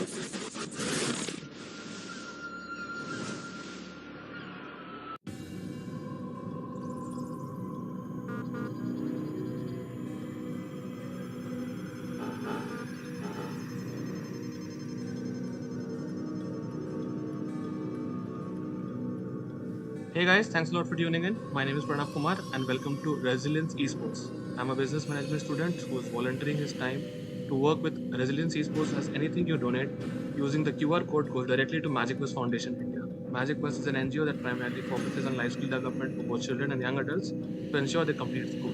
Hey guys, thanks a lot for tuning in. My name is Pranav Kumar and welcome to Resilience Esports. I'm a business management student who is volunteering his time to work with Resilience Esports as anything you donate using the QR code goes directly to Magic Bus Foundation India. Magic Bus is an NGO that primarily focuses on life skill development for both children and young adults to ensure they complete school.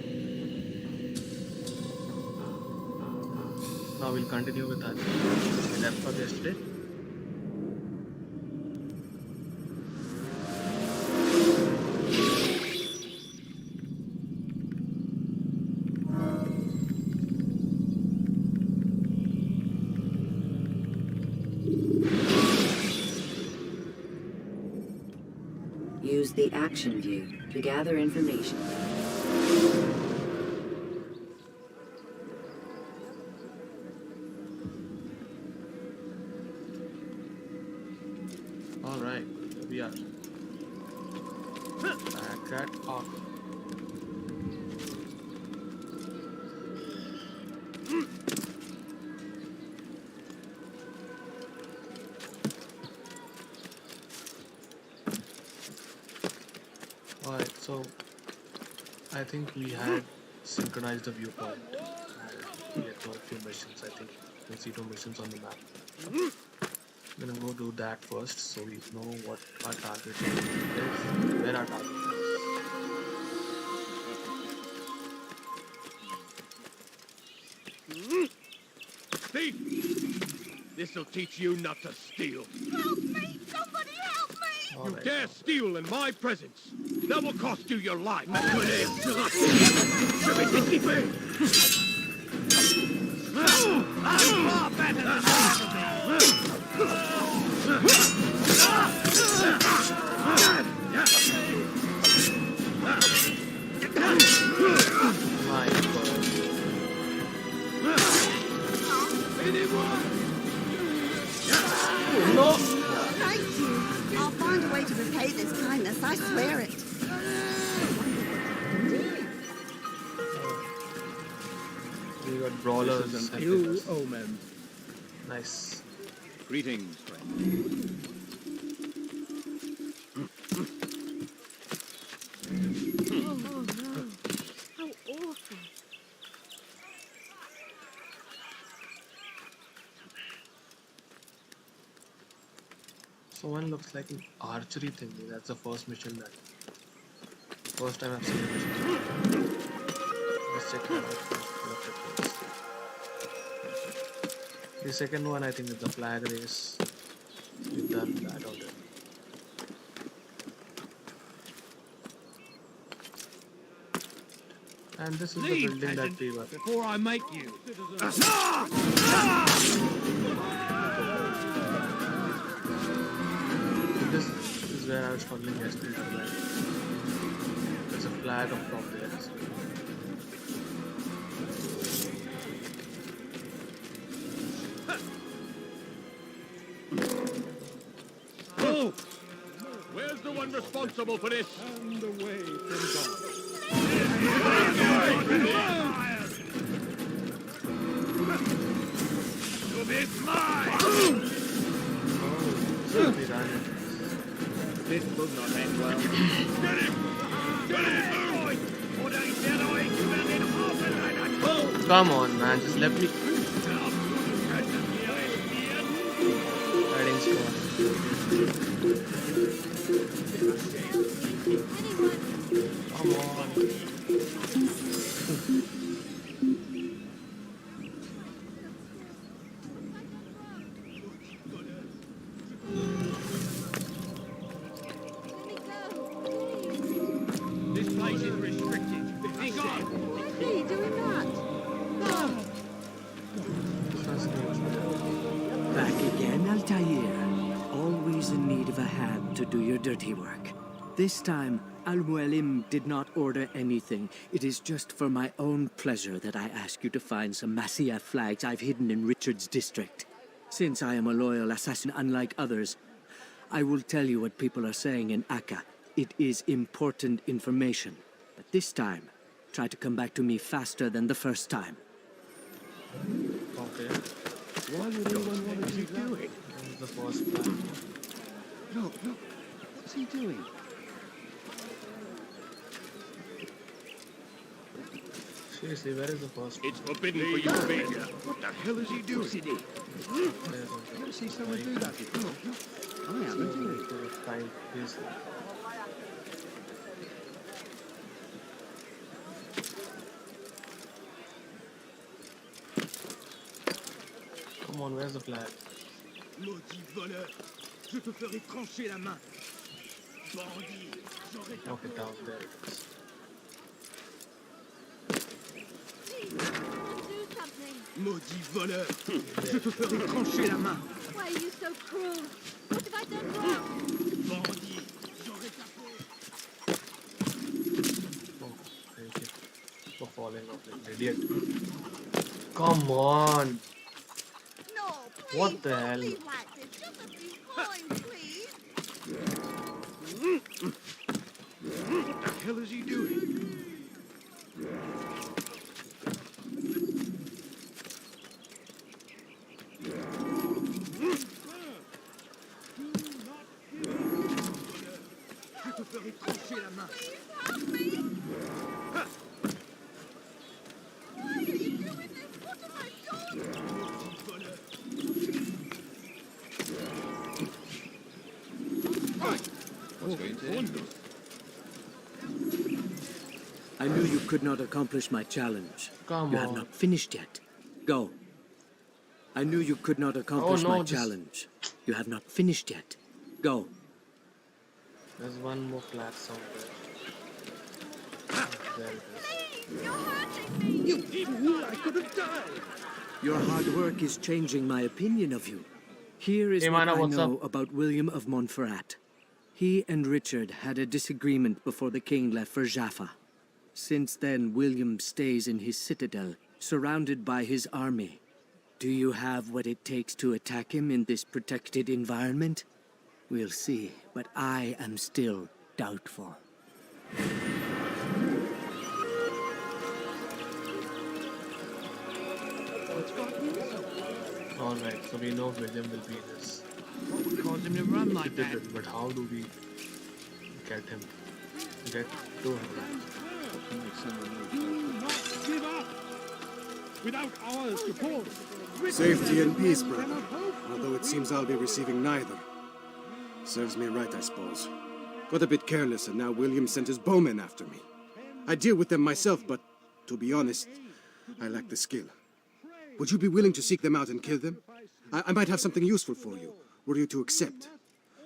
Now we'll continue with our depth of yesterday. Use the action view to gather information. Alright, here we are. Back at Arc. Alright, so I think we had synchronized the viewpoint and we had got a few missions. I think you can see 2 missions on the map. I'm gonna go do that first so we know what our target is, where our target is. Thief! This'll teach you not to steal. Help me! Somebody help me! All You right. dare steal in my presence! That will cost you your life! Far better than My God. No! Thank you! I'll find a way to repay this kindness, I swear it. We got brawlers This is and an ill hitters. omen. Nice. Greetings, friend. Oh no. How awful. So one looks like an archery thing. That's the first mission that. First time I've seen a mission. Let's check that out first. The second one I think is the flag race. We've done that already. And this is the Leave, building that peasant, we were. before I make you. This is where I was struggling yesterday to land. There's a flag up top there as well. Oh! Where's the one responsible for this? And away from God. It's mine! So we ran it. This will not end well. Get him! Get him! Come on, man, just let me. Riding squad. Come on. This place is restricted. Be gone! Why are you doing that? Oh, Back again, Altair. Always in need of a hand to do your dirty work. This time, Al-Mualim did not order anything. It is just for my own pleasure that I ask you to find some Masyaf flags I've hidden in Richard's district. Since I am a loyal assassin unlike others, I will tell you what people are saying in Akka. It is important information. But this time, try to come back to me faster than the first time. Okay. Why would anyone want to do that? This is the first plan. Look, what's he doing? Seriously, where is the first? It's forbidden for you to be here. What the hell is he doing? There's I've never seen someone do that before. I haven't. time, please. Come on, where's the flag? Maudit voleur, je te ferai trancher la main. Bandit, j'aurai ta Okay, down there it is. Do something. Maudit voleur, je te ferai trancher la main. Why are you so cruel? What have I done wrong? Bandit, j'aurai ta peau. Oh, thank you for falling off like an idiot. Come on! No, please What the don't hell? leave like this. Just a few coins, please. What the hell is he doing? Je te ferai trancher la main. Why are you doing this? What have I done? Maudit voleur. I knew you could not accomplish my challenge. Come You have on. not finished yet. Go. I knew you could not accomplish no, my this- challenge. You have not finished yet. Go. There's one more flag somewhere. There it is. Please, you're hurting me. You fool! I could have died! Your hard work is changing my opinion of you. Here is Hey, what Mana, I what's know up? about William of Montferrat. He and Richard had a disagreement before the king left for Jaffa. Since then, William stays in his citadel, surrounded by his army. Do you have what it takes to attack him in this protected environment? We'll see, but I am still doubtful. Alright, so we know William will be this. What would cause him to run like that? citadel, but how do we get him? Get to him? Do not give up! Without our support, Safety and peace, brother. cannot hope. Although it seems I'll be receiving neither. Serves me right, I suppose. Got a bit careless, and now William sent his bowmen after me. I deal with them myself, but to be honest, I lack the skill. Would you be willing to seek them out and kill them? I might have something useful for you, were you to accept.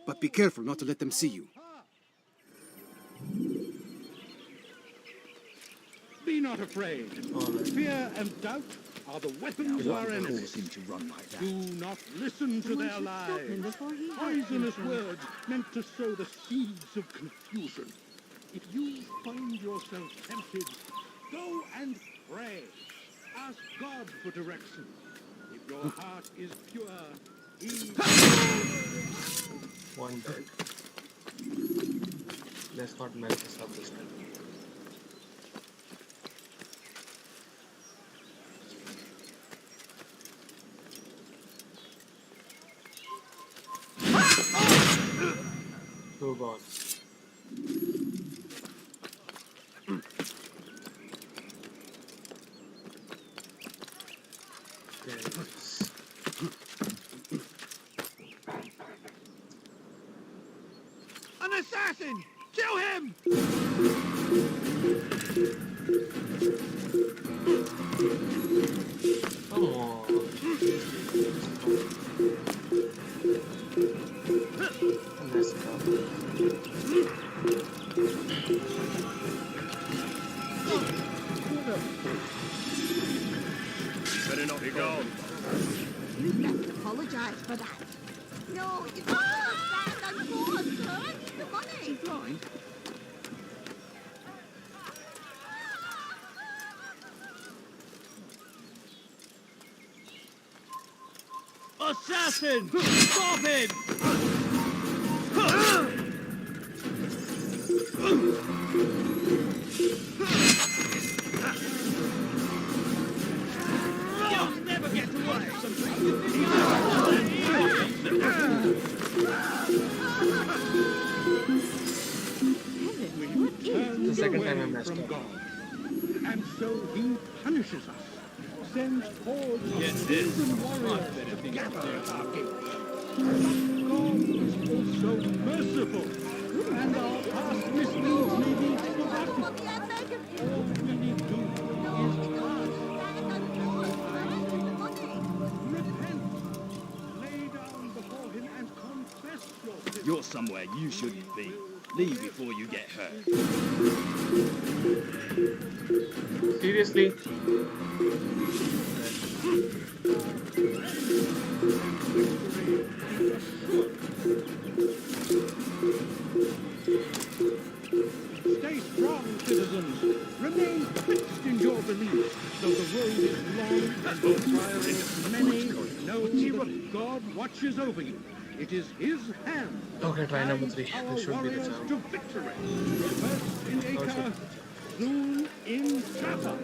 But be careful not to let them see you. Be not afraid. Fear and doubt are the weapons of our enemies. Do not listen to their lies. Poisonous words meant to sow the seeds of confusion. If you find yourself tempted, go and pray. Ask God for direction. If your heart is pure, He... One dead. Let's not mess this up this time. Two gone. There it is. An assassin! Kill him! Come on. Mess it up. Better not be gone. You must apologize for that. No, you can't stand and pause, sir. I need the money. Blind? A assassin! Stop him! You'll never get away! The second time I messed from up. God. And so he punishes us, sends hordes of heathen warriors to gather at our gates. But God is also merciful, and our past misdeeds may be forgotten. All we need to do is repent, lay down before him and confess your sins. You're somewhere you shouldn't be. Leave before you get hurt. Seriously? Stay strong, citizens. Remain fixed in your beliefs. Though the road is long and the trials many, know that God watches over you. It is his hand Okay, try number 3. our This should be the warriors charm. to victory. First in Acre, soon in Jaffa.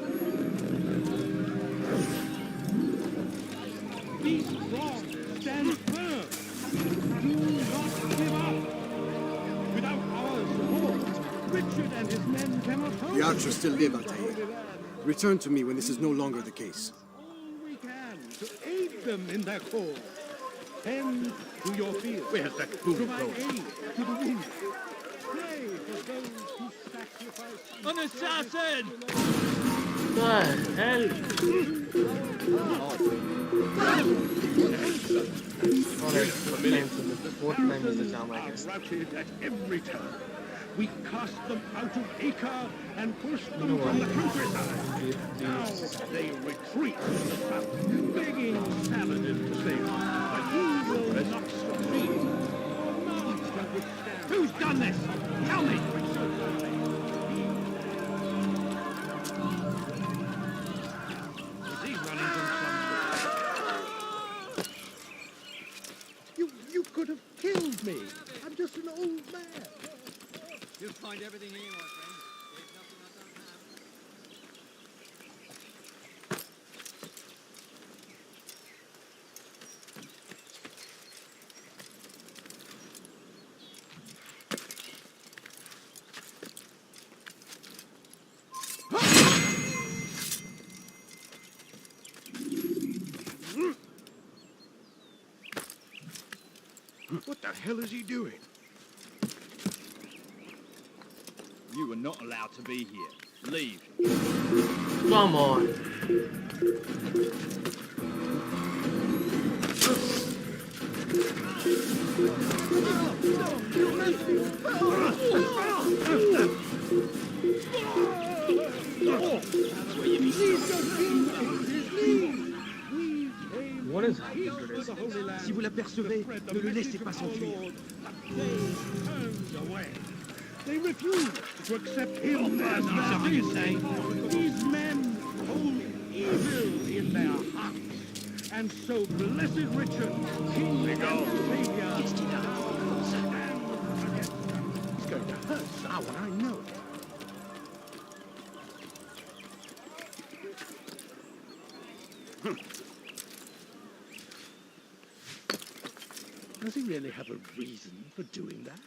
Be strong, stand firm. Do not give up. Without our support, Richard and his men cannot hold The archers still live, Altair. Return to me when this is no longer the case. all we can to aid them in their cause. Tend to your field. Where's that fool Provide going? aid to the wounded. Pray for those who sacrifice. An assassin! The hell? Alright, fourth time is the charm, I Are guess. routed at every turn. We cast them out of Acre and pushed them You know from the what? countryside. Now they retreat to the south, begging Saladin to save them. But he will not succeed. For none can withstand. Who's done this? Tell me! Is he running from some... You could have killed me. I'm just an old man. You'll find everything here, my friend. There's nothing I don't have. What the hell is he doing? You are not allowed to be here. Leave. Come on. What is happening today? Si vous l'apercevez, ne le laissez pas s'enfuir. They refuse to accept him as their king. These men hold evil in their hearts. And so blessed Richard, King and Savior, he's going to hurt Samhain, I know. Does he really have a reason for doing that?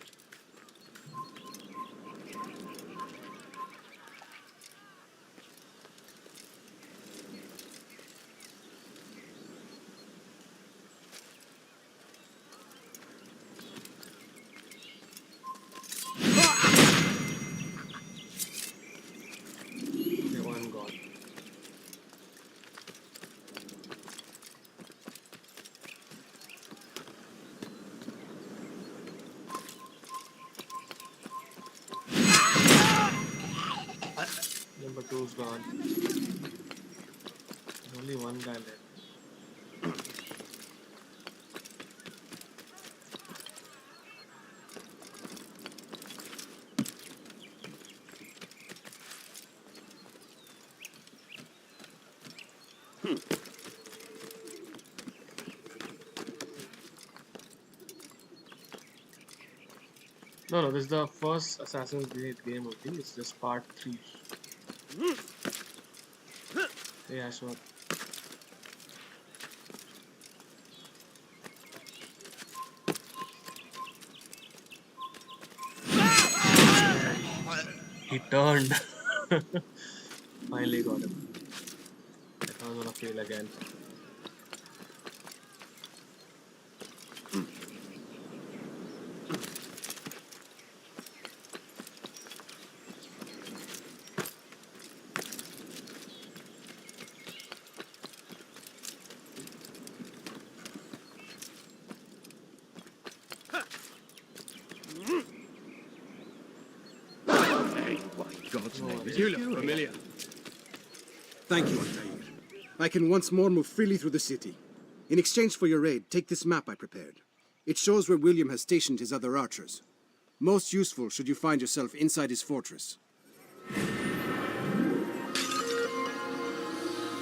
Okay, one gone. Number 2's gone. There's only one guy left. No, no, this is the first Assassin's Creed game only. It's just part 3. Yeah, sure. He turned. Finally got him. I thought I was gonna fail again. Hey, why God's name is you look familiar? Thank you, Altair. I can once more move freely through the city. In exchange for your aid, take this map I prepared. It shows where William has stationed his other archers. Most useful should you find yourself inside his fortress.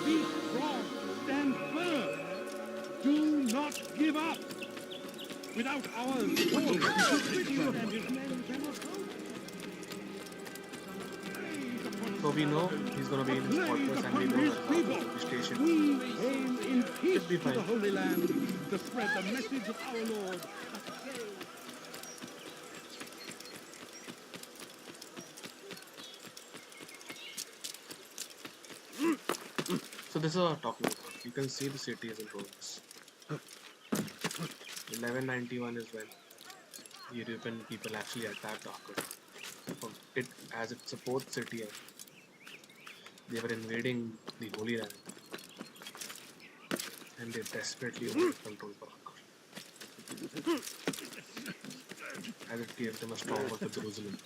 Be strong, stand firm. Do not give up. Without our sword, Richard and his men cannot hold. So we know he's gonna be in his fortress and we know that the station. We aim in peace Should be to the fine. Holy Land to spread the message of our Lord. So this is what I'm talking about. You can see the city is in ruins. 1191 is when European people actually attacked Akkad. It as it's a port city and they were invading the Holy Land and they desperately wanted control for Akkad as it gave them a stronghold for Jerusalem.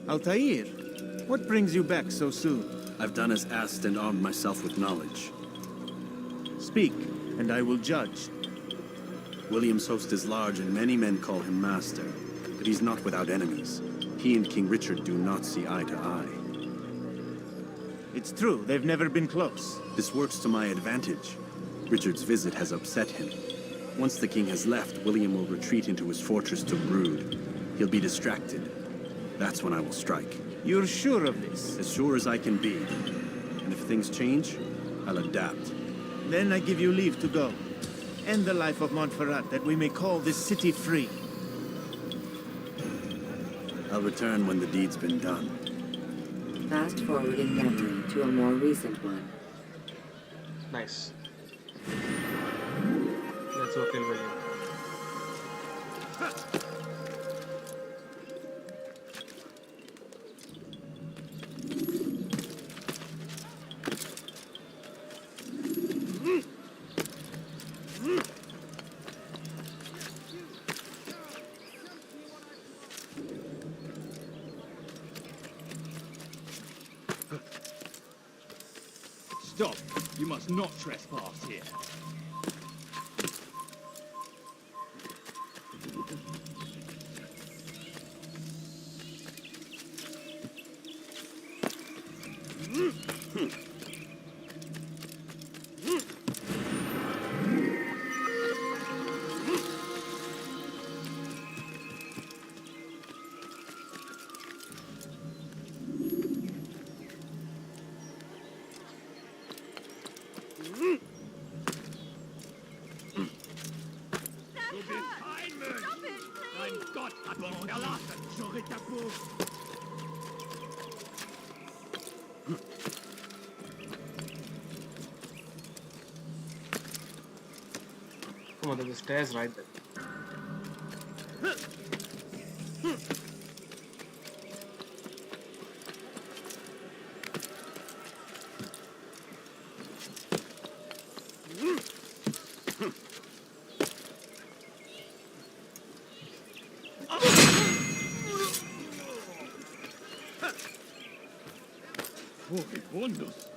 Altair, what brings you back so soon? I've done as asked and armed myself with knowledge. Speak, and I will judge. William's host is large and many men call him master, but he's not without enemies. He and King Richard do not see eye to eye. It's true, they've never been close. This works to my advantage. Richard's visit has upset him. Once the king has left, William will retreat into his fortress to brood. He'll be distracted. That's when I will strike. You're sure of this? As sure as I can be. And if things change, I'll adapt. Then I give you leave to go. End the life of Montferrat, that we may call this city free. I'll return when the deed's been done. Fast forward in memory to a more recent one. Nice. Let's go kill William. Stop! You must not trespass here. Mein Gott, hat mich verlassen! J'aurai ta peau! Come on, there's the stairs right there. Wonders.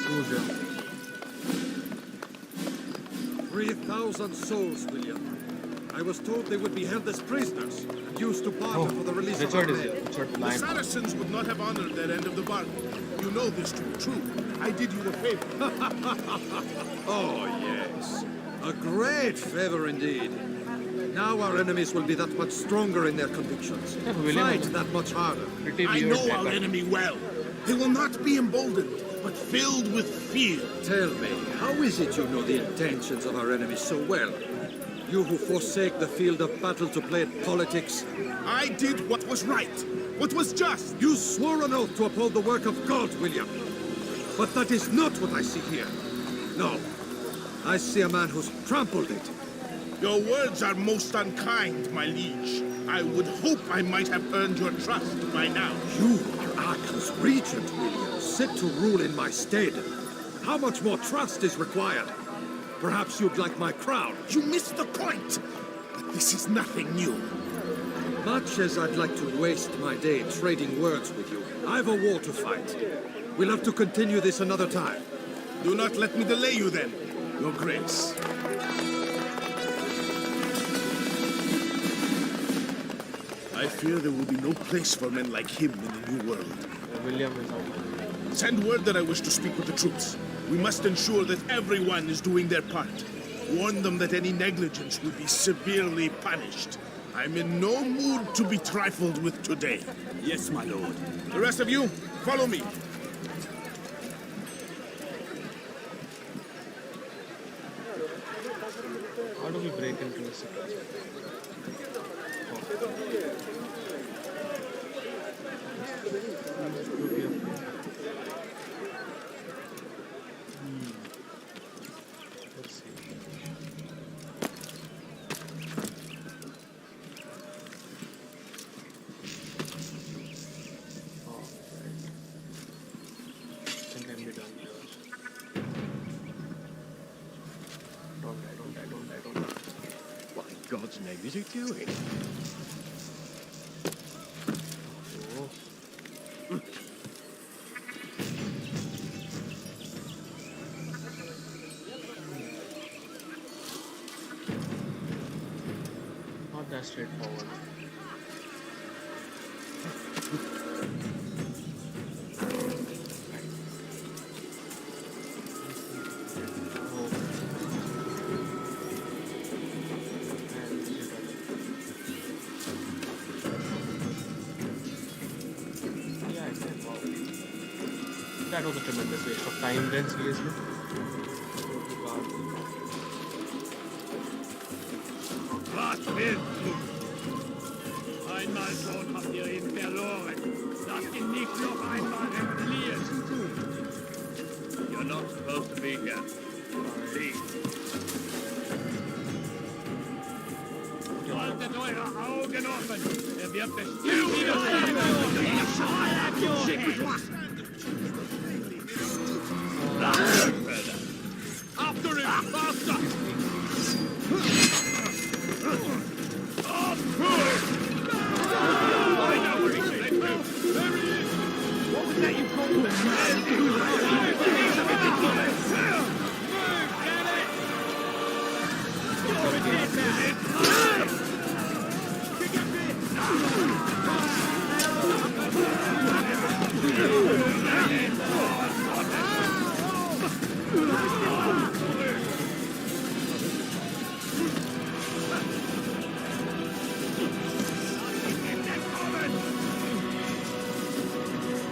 Who's there? 3,000 souls, William. I was told they would be held as prisoners and used to barter for the release of our Richard is men. here. Richard the The Lion. Saracens would not have honored their end of the bargain. You know this to be true. I did you a favor. Oh, yes. A great favor indeed. Now our enemies will be that much stronger in their convictions. William Fight is that much harder. pretty I weird know our haircut. enemy well. They will not be emboldened, but filled with fear. Tell me, how is it you know the intentions of our enemies so well? You who forsake the field of battle to play at politics. I did what was right, what was just. You swore an oath to uphold the work of God, William. But that is not what I see here. No. I see a man who's trampled it. Your words are most unkind, my liege. I would hope I might have earned your trust by now. You are Aacha's regent, William, set to rule in my stead. How much more trust is required? Perhaps you'd like my crown. You missed the point. But this is nothing new. Much as I'd like to waste my day trading words with you, I've a war to fight. We'll have to continue this another time. Do not let me delay you then, Your Grace. I fear there will be no place for men like him in the New World. William is out. Send word that I wish to speak with the troops. We must ensure that everyone is doing their part. Warn them that any negligence will be severely punished. I'm in no mood to be trifled with today. Yes, my lord. The rest of you, follow me. How do we break into the city? Let's see. Oh, right. Can be done here. Don't die, don't die, don't die, don't die. What in God's name is he doing? Oh. Not that straightforward. Oh. And literally. Yeah, I said, wow. That was a tremendous waste of time then, seriously. Was willst du? Einmal schon habt ihr ihn verloren. Lasst ihn nicht noch einmal entfliehen. You're not supposed to be here. Leave. Haltet eure Augen offen. Er wird bestimmt wieder After him, faster!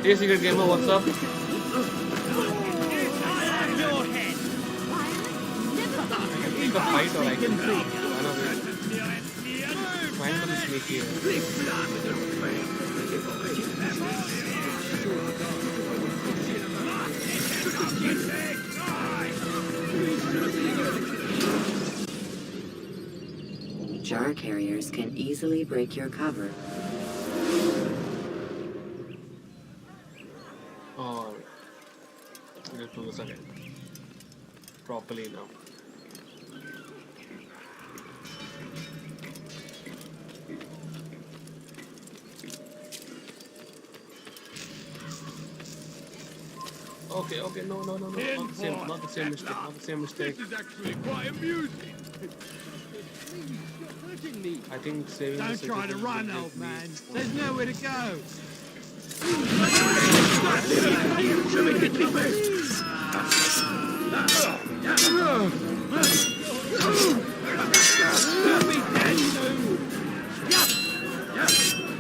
Hey Secret Gamer, what's up? Take a fight fight or I can run away. Trying to be sneaky. Jar carriers can easily break your cover. Oh, let's do this again. Properly now. Okay, no, not the same mistake. This is actually quite amusing. I think saving Don't this try to is run, really old good. man. There's nowhere to go.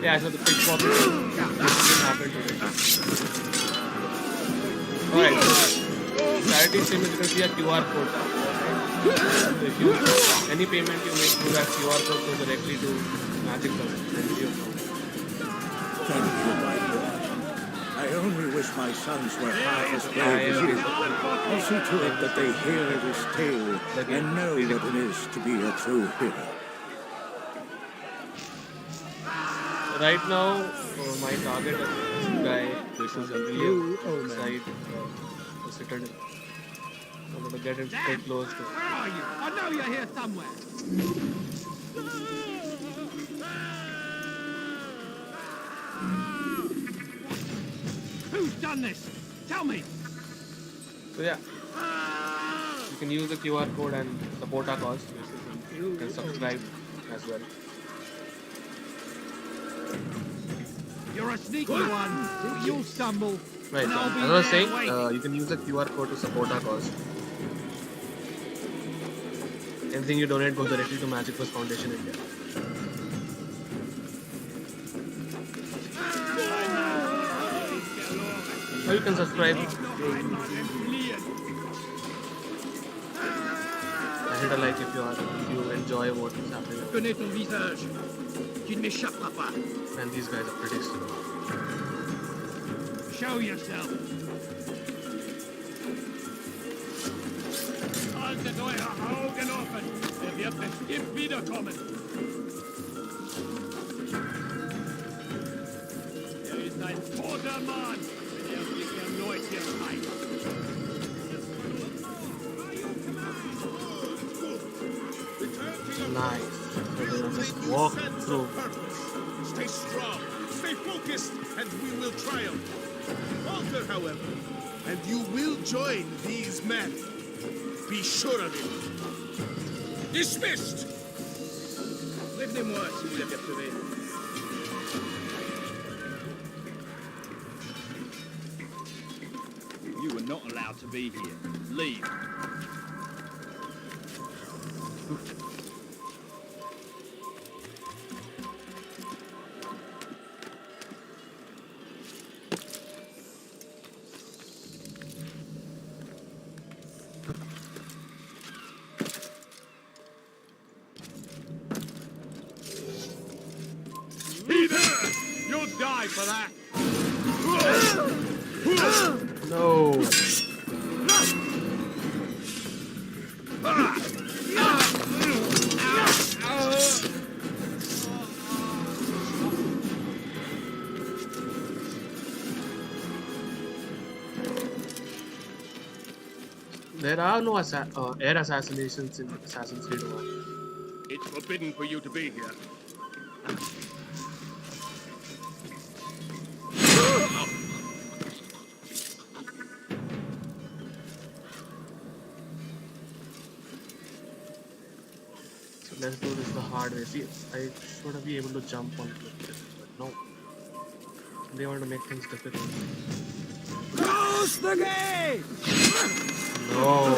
Yeah, so the pickpocket didn't happen today. Alright, charity sim is going to see a QR code. So if you, any payment you make through that QR code goes directly to Magic Bus. Thank you, my boy. I only wish my sons were half as brave as you. I'll see to it that they hear this tale and know what it is to be a true hero. Right now, my target is this guy. This is a really inside the citadel. I'm going to get him stay close to. Where are you? I know you're here somewhere. Who's done this? Tell me. So yeah, you can use the QR code and support our cause. You can subscribe as well. You're a sneaky one. You'll stumble. Right, and so I'll be as I was there saying, waiting. you can use the QR code to support our cause. Anything you donate goes directly to Magic Bus Foundation India. Or you can subscribe and hit a like if you enjoy what is happening. Connais ton visage. Tu ne m'échapperas pas. And these guys are pretty slow. Show yourself. Haltet eure Augen offen. Wird bestimmt wiederkommen. Ist ein toter Mann, wenn sich erneut hier zeigt. Nice. So they will just walk through. Stay strong, stay focused, and we will triumph. Falter, however, and you will join these men. Be sure of it. Dismissed! Prévenez-moi si vous l'apercevez. You were not allowed to be here. Leave. Be there! You'll die for that! No. There are no air assassinations in Assassin's Creed 1. It's forbidden for you to be here. So let's do this the hard way. See, I should be able to jump onto it, but no. They want to make things difficult. Close the gate! No.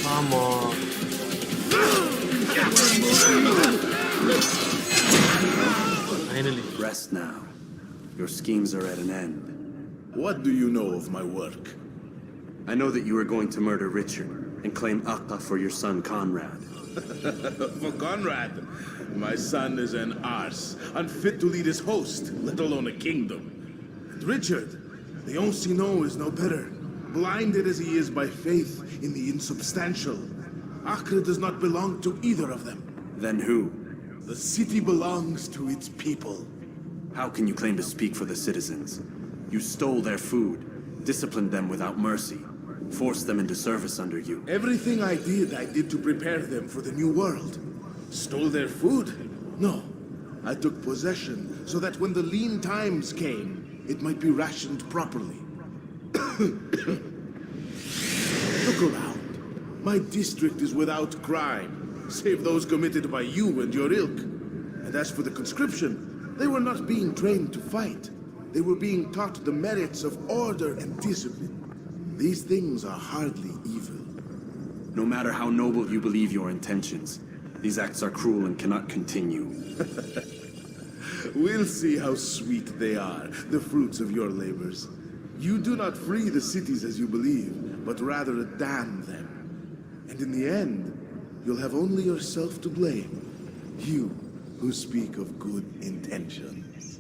Come on. Finally. Rest now. Your schemes are at an end. What do you know of my work? I know that you are going to murder Richard and claim Akka for your son Conrad. For Conrad, my son is an arse, unfit to lead his host, let alone a kingdom. And Richard, the Ancien is no better, blinded as he is by faith in the insubstantial. Acre does not belong to either of them. Then who? The city belongs to its people. How can you claim to speak for the citizens? You stole their food, disciplined them without mercy, forced them into service under you. Everything I did to prepare them for the new world. Stole their food? No. I took possession so that when the lean times came, it might be rationed properly. Look around. My district is without crime, save those committed by you and your ilk. And as for the conscription, they were not being trained to fight. They were being taught the merits of order and discipline. These things are hardly evil. No matter how noble you believe your intentions, these acts are cruel and cannot continue. We'll see how sweet they are, the fruits of your labors. You do not free the cities as you believe, but rather damn them. And in the end, you'll have only yourself to blame. You who speak of good intentions.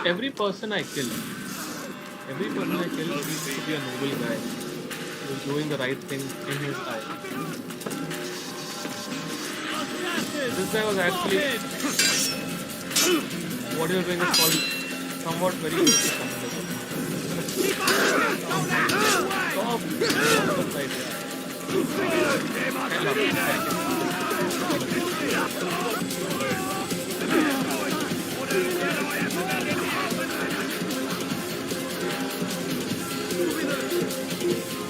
Every person I kill needs to be a noble guy who's doing the right thing in his eye. This guy was actually what you're doing is called somewhat very good to communism.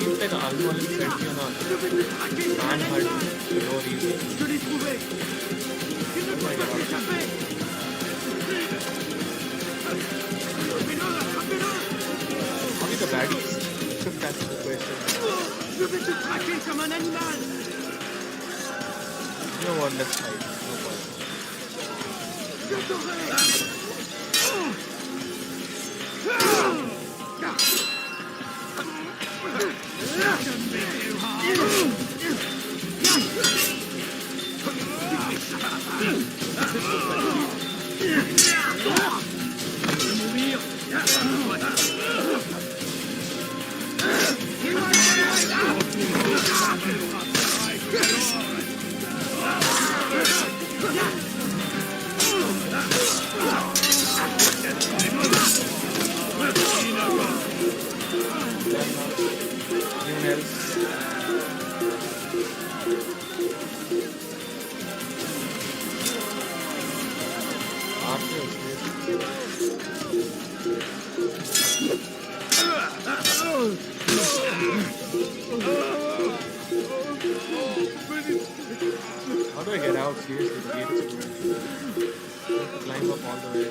Seems like an alcoholic sent you on a manhunt for no reason. Oh my God. How are the baddies? That's the question. You know what, let's fight. Anyone else? How do I get out? Seriously, the gate is open. I have to climb up all the way.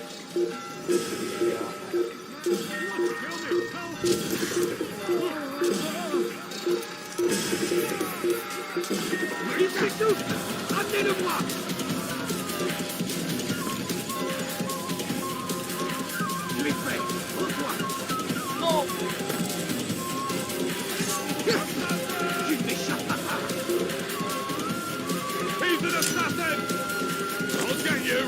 No! He's an assassin! I'll get you!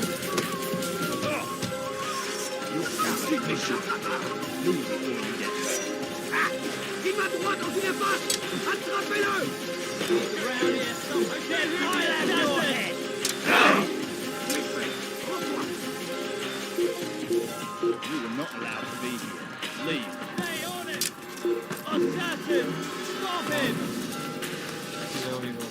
Il m'a droit dans une face! Attrapez-le! You are not allowed to be here. Leave. Stay on it! Assassin! Stop him! There we go.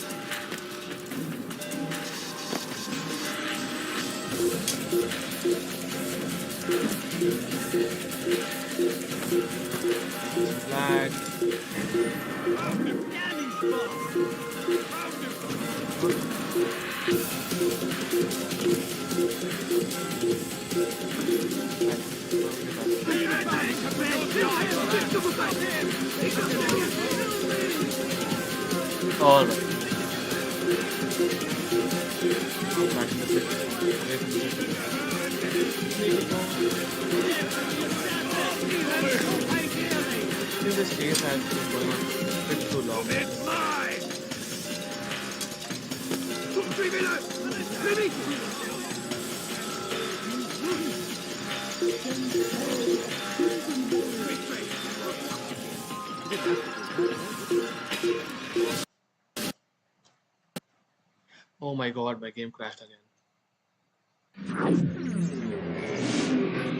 Flag. All right. Back in the city. Away from the city. I think this chase has been going on a bit too long. It's mine! Oh my god, my game crashed again.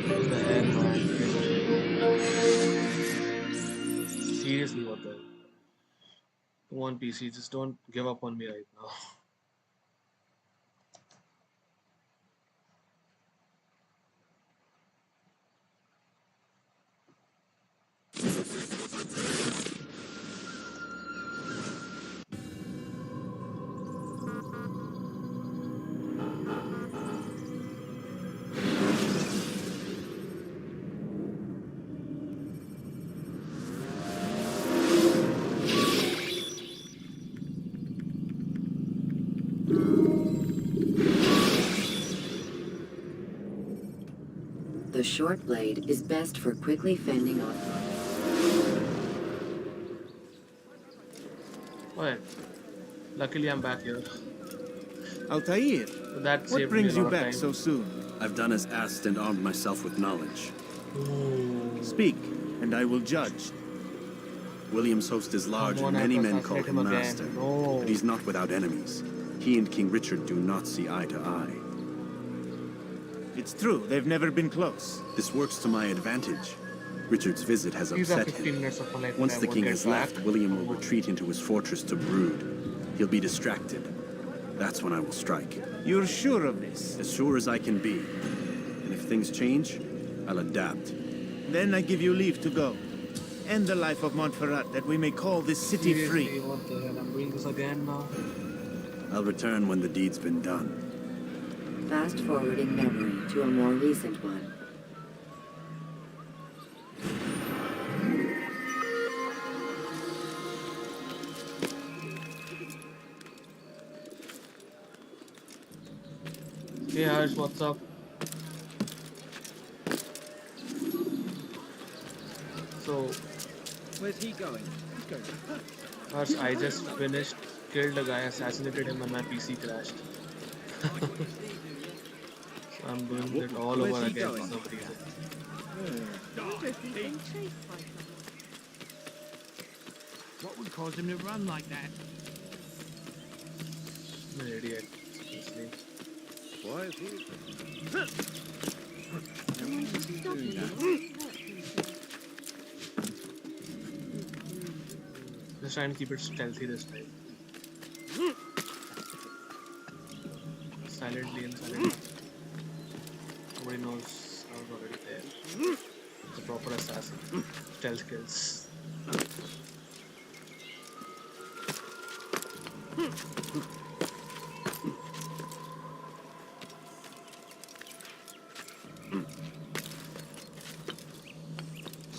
What the hell, man? Seriously, what the hell? Come on, PC, just don't give up on me right now. The short blade is best for quickly fending off. Alright. Luckily, I'm back here. Altair, So that what saved me a brings you lot of back time. so soon? I've done as asked and armed myself with knowledge. Speak, and I will judge. William's host is large, Come on, and many I have to men call assassinate him him again. master. No. But he's not without enemies. He and King Richard do not see eye to eye. It's true, they've never been close. This works to my advantage. Richard's visit has These are upset 15 him. minutes of my life. Once that I the won't king get has back. left, William will retreat into his fortress to brood. He'll be distracted. That's when I will strike. You're sure of this? As sure as I can be. And if things change, I'll adapt. Then I give you leave to go. End the life of Montferrat, that we may call this city Seriously, free. what the hell? I'm doing this again now. I'll return when the deed's been done. Fast forwarding memory to a more recent one. Hey Harsh, what's up? So, Where's he going? He's going. Harsh, I just finished, killed a guy, assassinated him, and my PC crashed. So I'm doing it all Where's over he again for going? some reason. I wonder if he's been chased by someone. What would cause him to run like that? I'm an idiot. Seriously. Why is he? Someone should stop him. Just trying to keep it stealthy this time. Silently and silently. Nobody knows I was already there. It's a proper assassin. Stealth kills.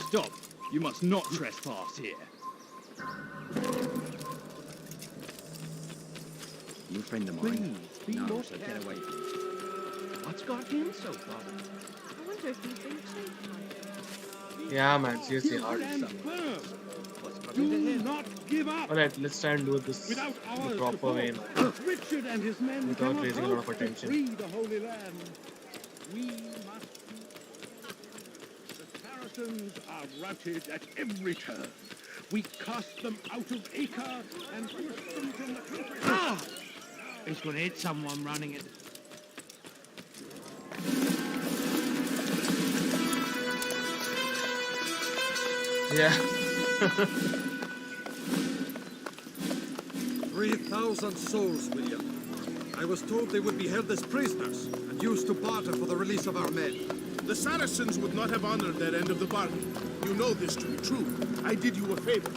Stop! You must not trespass here. You friend of mine? No, so get away from me. What's got him so bothered? I wonder if he's been chased by someone. Yeah, man, seriously hard. Stand firm. What's got Do him to him? not give up. Alright, let's try and do this Without our the proper way, man. support, Richard and his men Without cannot raising a lot of hope to attention. free the Holy Land. We must. The Saracens are routed at every turn. We cast them out of Acre and push them from the country. Ah! He's going to hit someone running it. Yeah. 3,000 souls, William. I was told they would be held as prisoners and used to barter for the release of our men. The Saracens would not have honored their end of the bargain. You know this to be true. I did you a favor.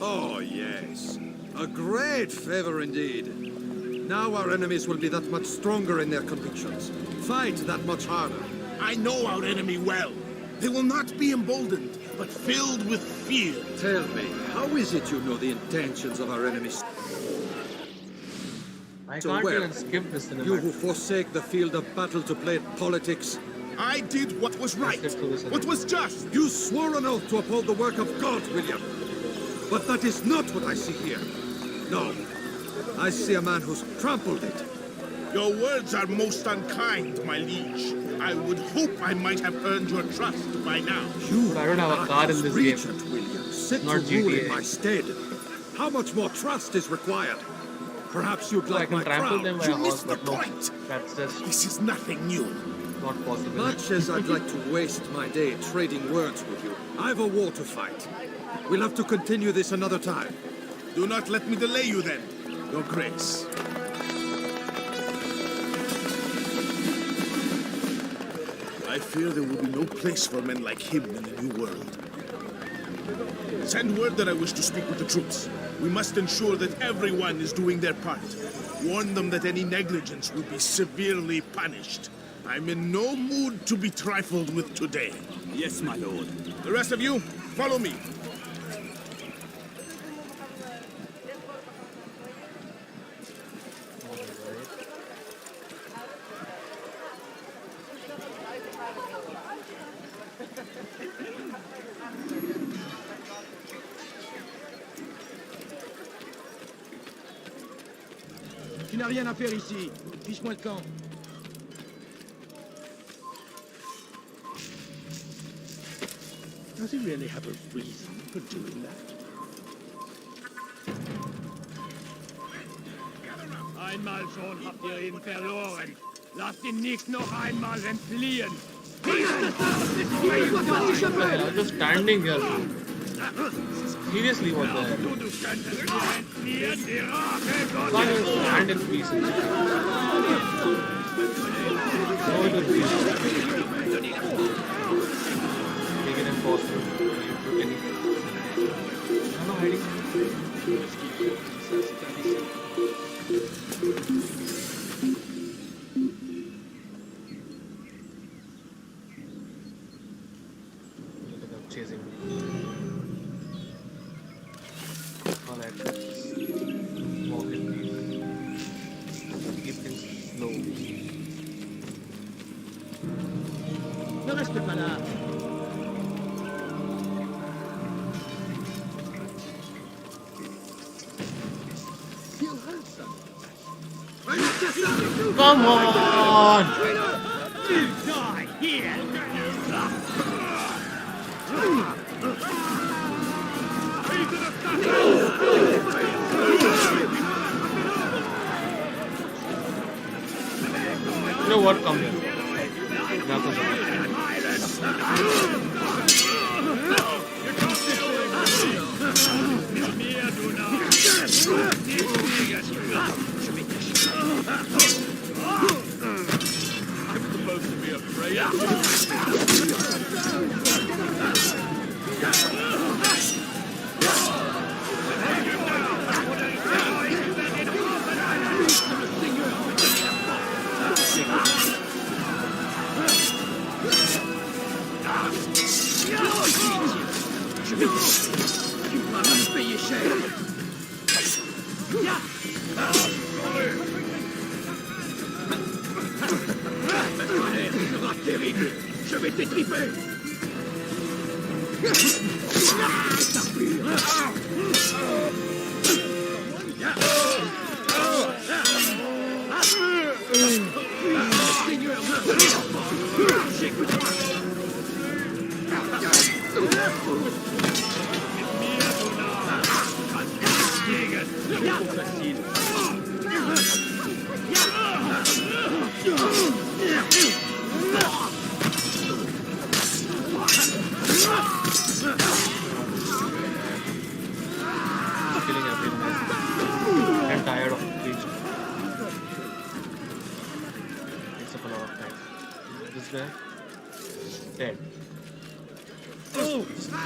Oh, yes. A great favor indeed. Now our enemies will be that much stronger in their convictions. Fight that much harder. I know our enemy well. They will not be emboldened, but filled with fear. Tell me, how is it you know the intentions of our enemies? I So can't well, even skip this You cinematic. who forsake the field of battle to play politics, I did what was right, Let's get to this what was just. you swore an oath to uphold the work of God, William. But that is not what I see here. No, I see a man who's trampled it. Your words are most unkind, my liege. I would hope I might have earned your trust by now. You I don't have a are car in his this game. regent, William. Sit to Not rule GTA. in my stead. How much more trust is required? Perhaps you'd So I like can my trample crown. them by You a horse, missed the but no, point. that's just This is nothing new. not possible. Much as I'd like to waste my day trading words with you, I've a war to fight. We'll have to continue this another time. Do not let me delay you then, Your Grace. I fear there will be no place for men like him in the New World. Send word that I wish to speak with the troops. We must ensure that everyone is doing their part. Warn them that any negligence will be severely punished. I'm in no mood to be trifled with today. Yes, my lord. The rest of you, follow me. Tu n'as rien à faire ici. Fiche-moi le camp. Does he really have a reason for doing that? Einmal schon habt ihr ihn verloren. Lasst ihn nicht noch einmal entfliehen. I'm just standing here. Seriously, what the hell? Du könntest nur entfliehen, die Rache Can't Gottes. even stand in peace. No, it is make it impossible to do anything. I'm not hiding. Look at them chasing me. Alright, let's walk in peace. Keep things slow. Ne reste pas là. He'll have some. Come on! You die here. You know what? Come here. Nothing. I'm supposed to be afraid. Tu vas me payer cher. Sera terrible. Je vais t'étriper. Seigneur, Killing everyone. I'm tired of preaching. Takes up a lot of time. This this guy. Dead. This guy.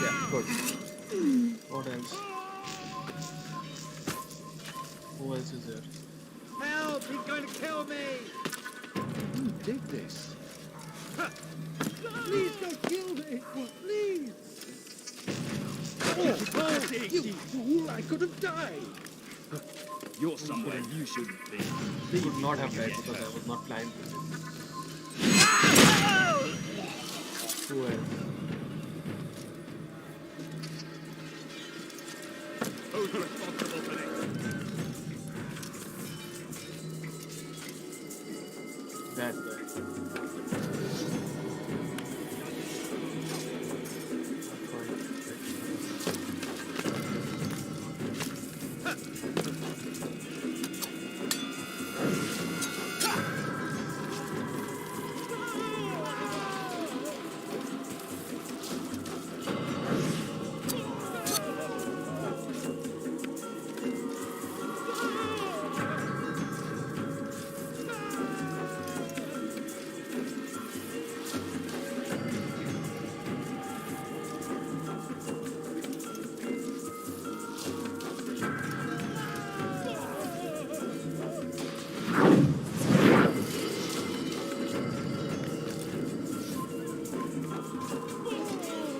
Yeah, good. What else? Who else is there? Help! He's going to kill me! Who did this? Please don't kill me! Please! Oh, you fool! I could have died! You're somewhere you shouldn't be. He could not have died because I was not flying. Who else? Who's responsible for this? That guy.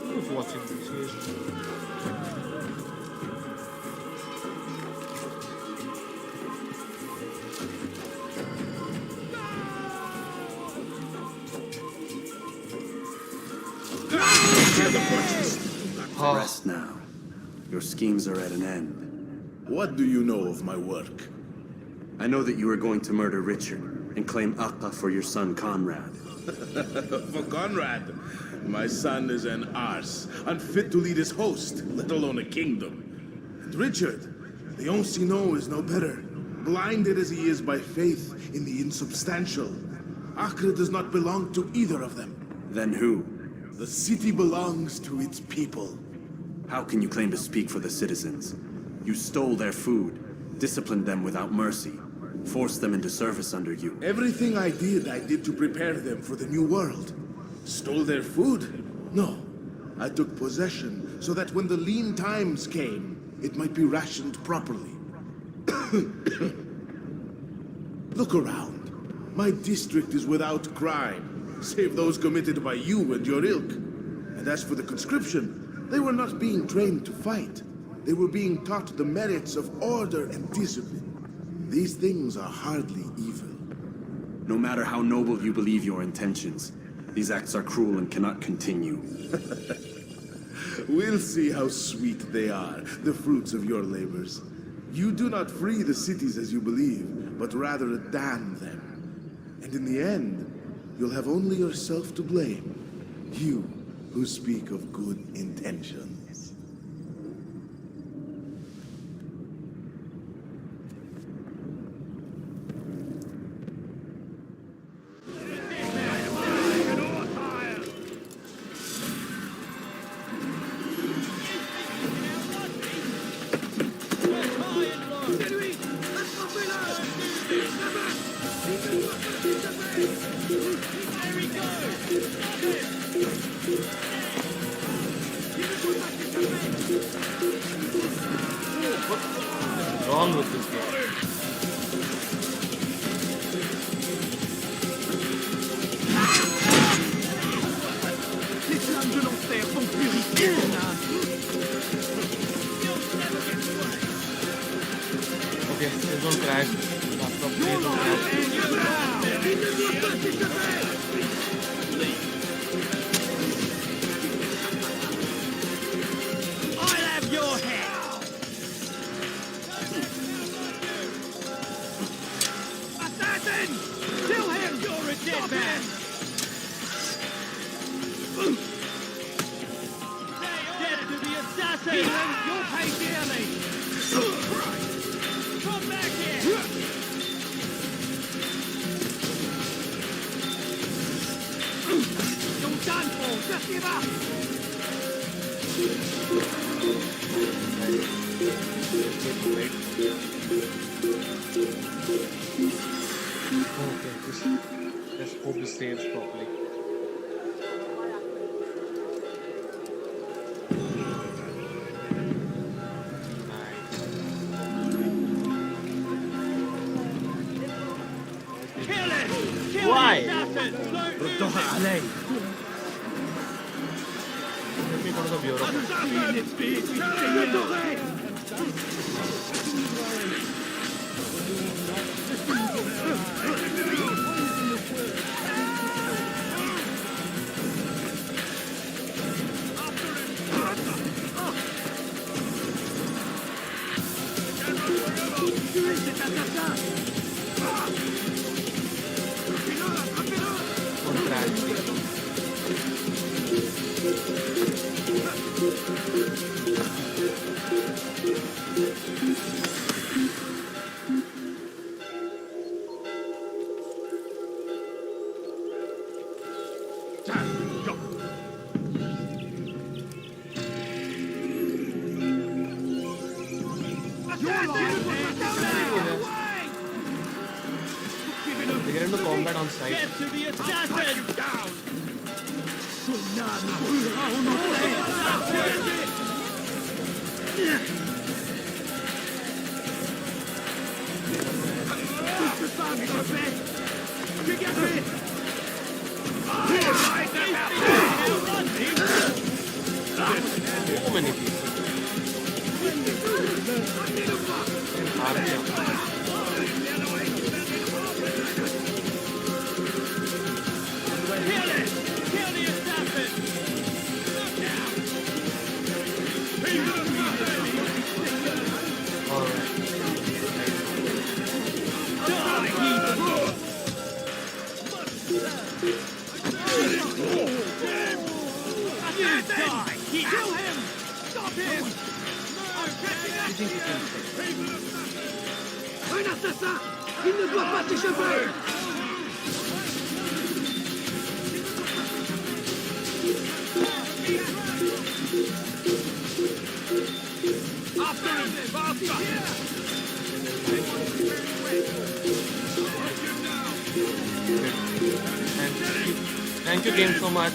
Who's watching this? Rest now. Your schemes are at an end. What do you know of my work? I know that you are going to murder Richard and claim Akka for your son Conrad. For Conrad, my son is an arse, unfit to lead his host, let alone a kingdom. And Richard, the Oncino is no better, blinded as he is by faith in the insubstantial. Acre does not belong to either of them. Then who? The city belongs to its people. How can you claim to speak for the citizens? You stole their food, disciplined them without mercy, forced them into service under you. Everything I did to prepare them for the new world. Stole their food? No. I took possession so that when the lean times came, it might be rationed properly. Look around. My district is without crime, save those committed by you and your ilk. And as for the conscription, they were not being trained to fight. They were being taught the merits of order and discipline. These things are hardly evil. No matter how noble you believe your intentions, these acts are cruel and cannot continue. We'll see how sweet they are, the fruits of your labors. You do not free the cities as you believe, but rather damn them. And in the end, you'll have only yourself to blame. You who speak of good intentions. What's wrong with this game? Okay, please don't crash. Laptop, please don't crash. I'll have your head! Assassin! Kill him! You're a dead man! Dead to the assassin! You'll pay dearly! Come back here! You're done for! Just give up! Okay, this Let's hope this saves properly. Why? Let me go to the bureau. They get into combat on site. Get to the assassin! Down! So many people. Kill the assassin! You die! Kill him! Stop him! Un assassin! Il ne doit pas s'échapper! After him! Faster! Thank you game so much.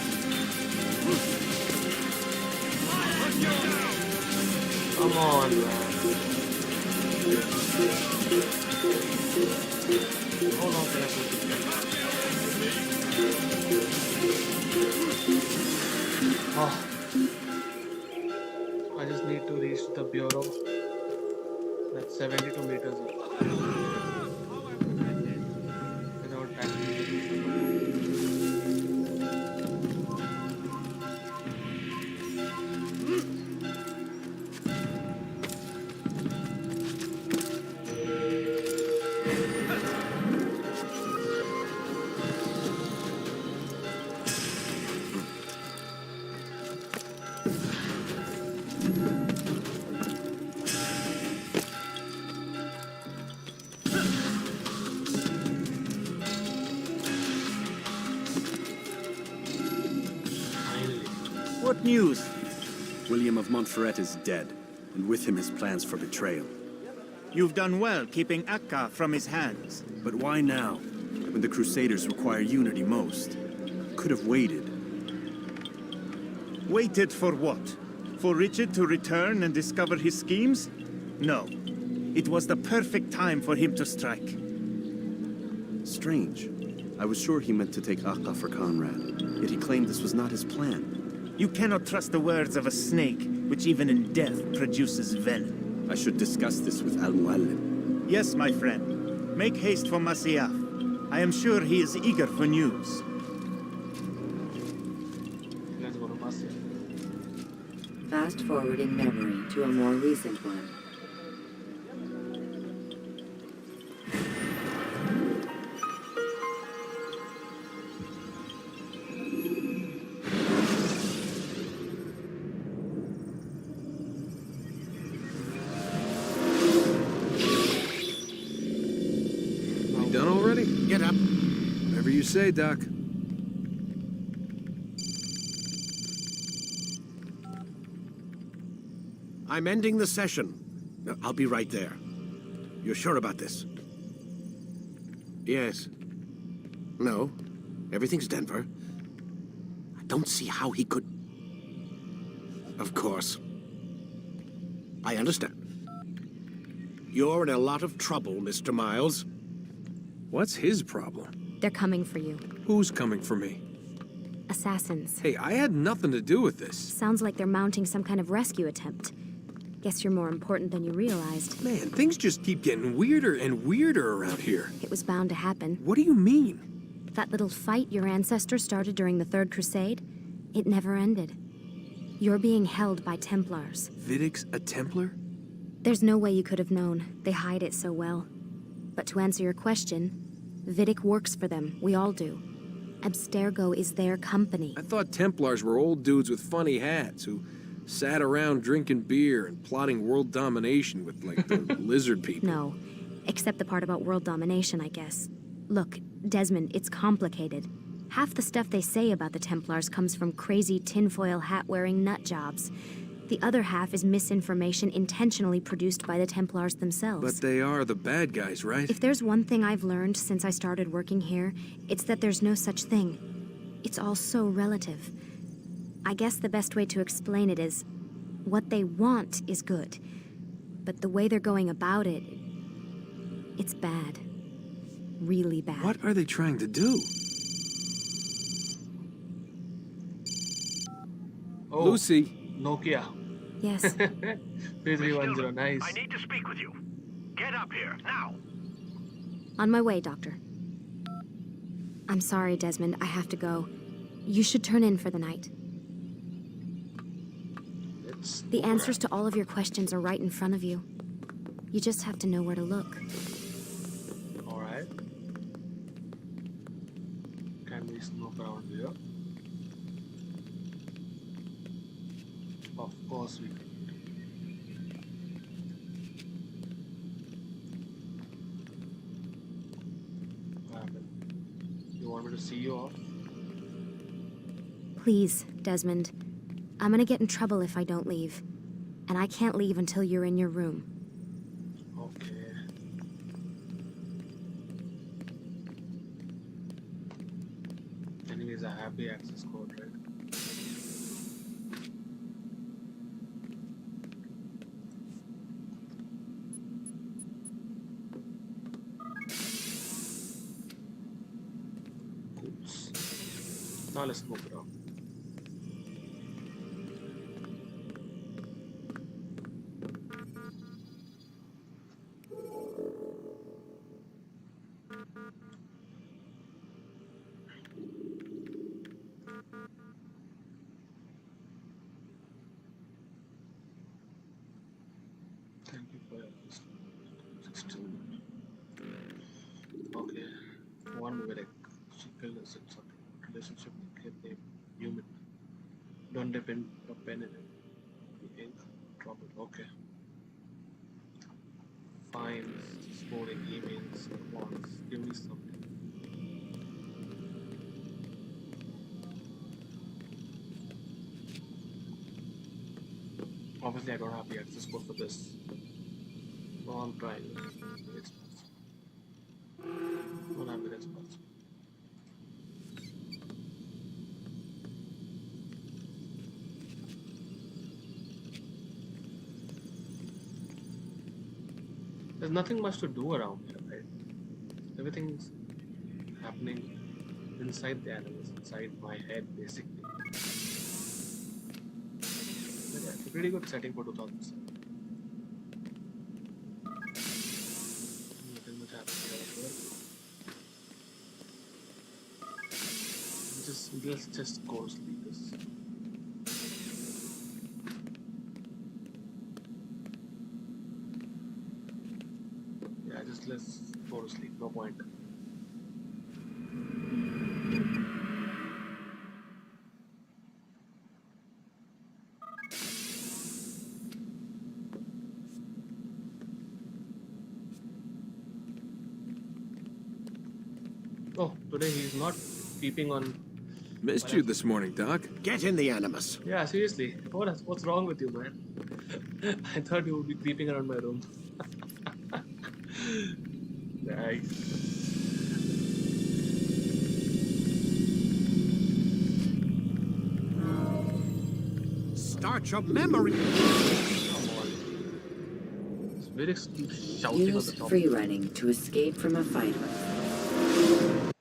Come on, man. How long can I put this guy? Oh. I just need to reach the bureau. That's 72 meters up. Without actually. What news? William of Montferrat is dead, and with him his plans for betrayal. You've done well keeping Akka from his hands. But why now, when the Crusaders require unity most? Could have waited. Waited for what? For Richard to return and discover his schemes? No. It was the perfect time for him to strike. Strange. I was sure he meant to take Akka for Conrad, yet he claimed this was not his plan. You cannot trust the words of a snake, which even in death produces venom. I should discuss this with Al-Muallim. Yes, my friend. Make haste for Masyaf. I am sure he is eager for news. Let's go to Masyaf. Fast forwarding memory to a more recent one. Done already? Get up. Whatever you say, Doc. I'm ending the session. I'll be right there. You're sure about this? Yes. No. Everything's Denver. I don't see how he could... Of course. I understand. You're in a lot of trouble, Mr. Miles. What's his problem? They're coming for you. Who's coming for me? Assassins. Hey, I had nothing to do with this. Sounds like they're mounting some kind of rescue attempt. Guess you're more important than you realized. Man, things just keep getting weirder and weirder around here. It was bound to happen. What do you mean? That little fight your ancestors started during the Third Crusade, it never ended. You're being held by Templars. Vidic's a Templar? There's no way you could have known. They hide it so well. But to answer your question, Vidic works for them. We all do. Abstergo is their company. I thought Templars were old dudes with funny hats who sat around drinking beer and plotting world domination with, like, the lizard people. No, except the part about world domination, I guess. Look, Desmond, it's complicated. Half the stuff they say about the Templars comes from crazy tinfoil hat-wearing nut jobs. The other half is misinformation intentionally produced by the Templars themselves. But they are the bad guys, right? If there's one thing I've learned since I started working here, it's that there's no such thing. It's all so relative. I guess the best way to explain it is, what they want is good. But the way they're going about it, it's bad. Really bad. What are they trying to do? Oh, Lucy. Nokia. Yes. 3310, nice. I need to speak with you. Get up here, now. On my way, Doctor. I'm sorry, Desmond. I have to go. You should turn in for the night. The answers to all of your questions are right in front of you. You just have to know where to look. Alright. Can we smoke around here? Of course we can. What happened? You want me to see you off? Please, Desmond. I'm gonna get in trouble if I don't leave. And I can't leave until you're in your room. Okay. Anyways, I have the access code, right? Now let's move around. Thank you for your assistance. Okay. One minute. She killed us in some relationship with a human. Don't depend a pen in it. The ink. Drop it. Okay. Fines, scoring emails, come on, give me something. Obviously, I don't have the access code for this. So I'm trying. It's don't have the response. There's nothing much to do around here, right? Everything's happening inside the animals, inside my head, basically. But yeah, it's a pretty good setting for 2007. Nothing much happening here. Let's just go sleep this. Let's go to sleep, no point. Oh, today he's not peeping on. Missed you this morning, Doc. Get in the Animus. Yeah, seriously. What's wrong with you, man? I thought you would be creeping around my room. Nice. such a memory. Lyrics keep shouting on Use the top. free running to escape from a fight.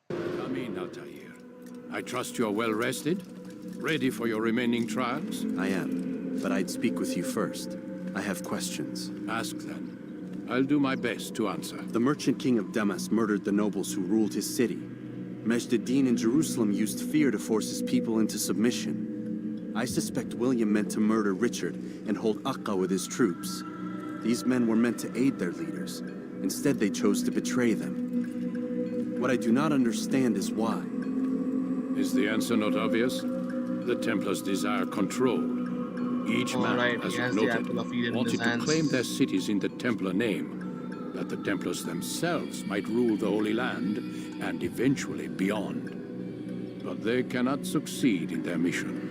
Come in, Altair. I trust you're well rested? Ready for your remaining trials? I am, but I'd speak with you first. I have questions. Ask then. I'll do my best to answer. The merchant king of Damas murdered the nobles who ruled his city. Majd ad-Din in Jerusalem used fear to force his people into submission. I suspect William meant to murder Richard and hold Akka with his troops. These men were meant to aid their leaders. Instead, they chose to betray them. What I do not understand is why. Is the answer not obvious? The Templars desire control. Each man, as you noted, wanted to claim their cities in the Templar name, that the Templars themselves might rule the Holy Land and eventually beyond. But they cannot succeed in their mission.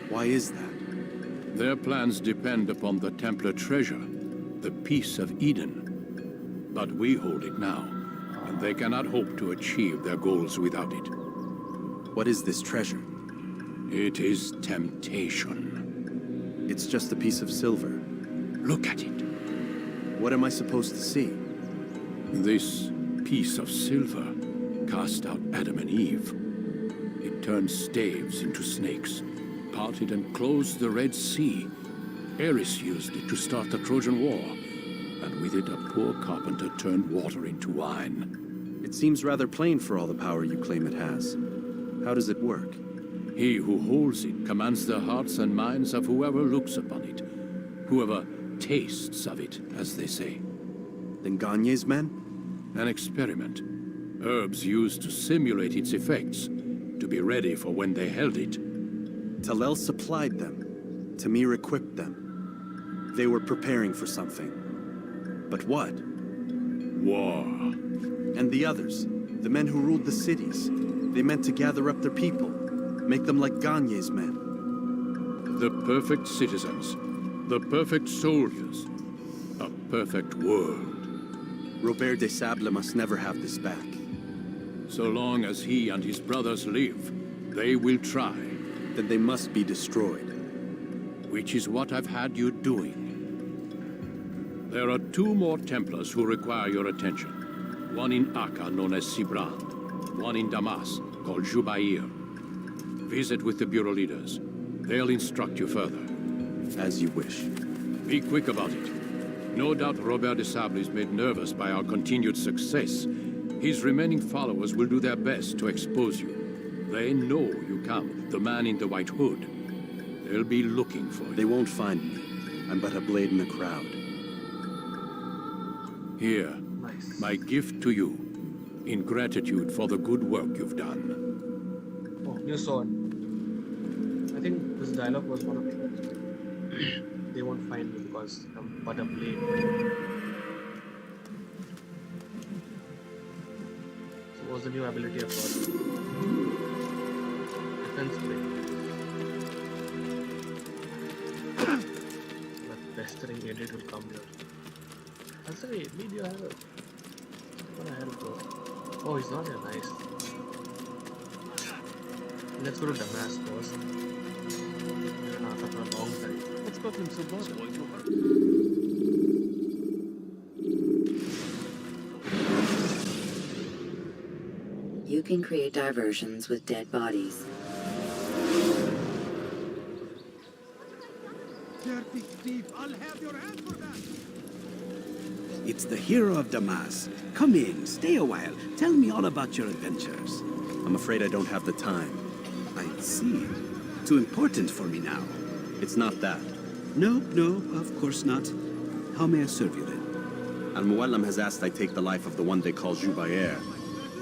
Why is that? Their plans depend upon the Templar treasure, the Peace of Eden. But we hold it now, and they cannot hope to achieve their goals without it. What is this treasure? It is temptation. It's just a piece of silver. Look at it. What am I supposed to see? This piece of silver cast out Adam and Eve. It turned staves into snakes, parted and closed the Red Sea. Ares used it to start the Trojan War, and with it a poor carpenter turned water into wine. It seems rather plain for all the power you claim it has. How does it work? He who holds it commands the hearts and minds of whoever looks upon it, whoever tastes of it, as they say. Then Gagne's men? An experiment. Herbs used to simulate its effects, to be ready for when they held it. Talel supplied them. Tamir equipped them. They were preparing for something. But what? War. And the others, the men who ruled the cities, they meant to gather up their people, make them like Gagne's men. The perfect citizens, the perfect soldiers, a perfect world. Robert de Sable must never have this back. So long as he and his brothers live, they will try. Then they must be destroyed. Which is what I've had you doing. There are 2 more Templars who require your attention. One in Akka, known as Sibrand. One in Damas, called Jubair. Visit with the Bureau leaders. They'll instruct you further. As you wish. Be quick about it. No doubt Robert de Sable is made nervous by our continued success. His remaining followers will do their best to expose you. They know you come, the man in the white hood. They'll be looking for you. They won't find me. I'm but a blade in the crowd. Here, my gift to you, in gratitude for the good work you've done. Oh, new sword. I think this dialogue was one of the... They won't find me because I'm but a blade. So what's the new ability I've got? Defense blade. That pestering idiot will come here. I'll say, need your help. I wanna help, bro. Oh, he's not here, nice. Let's go to Damas first. After a long time. Let's go to Subodh. You can create diversions with dead bodies. Dirty thief, I'll have your hand for that. It's the hero of Damas. Come in, stay a while. Tell me all about your adventures. I'm afraid I don't have the time. I see. Too important for me now. It's not that. No, of course not. How may I serve you then? Al-Muallim has asked I take the life of the one they call Jubair.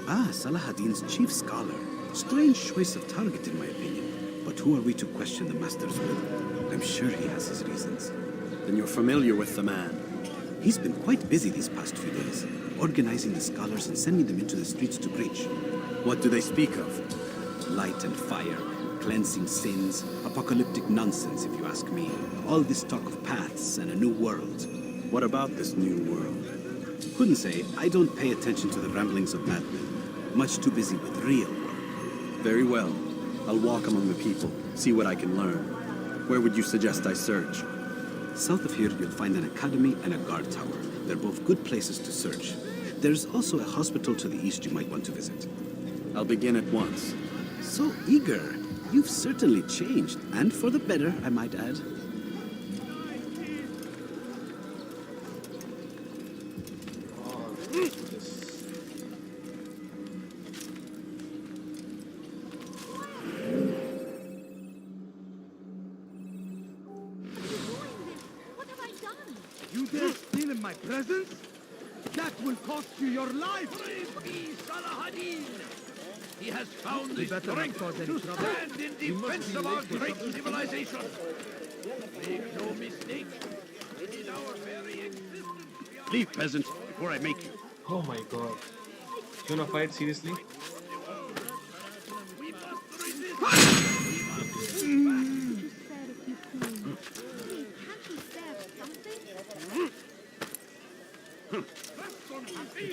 Ah, Salahadin's chief scholar. Strange choice of target in my opinion. But who are we to question the master's will? I'm sure he has his reasons. Then you're familiar with the man. He's been quite busy these past few days, organizing the scholars and sending them into the streets to preach. What do they speak of? Light and fire, cleansing sins, apocalyptic nonsense, if you ask me. All this talk of paths and a new world. What about this new world? Couldn't say. I don't pay attention to the ramblings of madmen. Much too busy with real work. Very well. I'll walk among the people, see what I can learn. Where would you suggest I search? South of here, you'll find an academy and a guard tower. They're both good places to search. There's also a hospital to the east you might want to visit. I'll begin at once. So eager. You've certainly changed, and for the better, I might add. What have I done? You dare steal in my presence? That will cost you your life! Free Salahadin! He has found the strength to stand in defense of our great civilization. Make no mistake, it is our very existence. Leave, peasant, before I make you. Oh my god. You wanna fight seriously?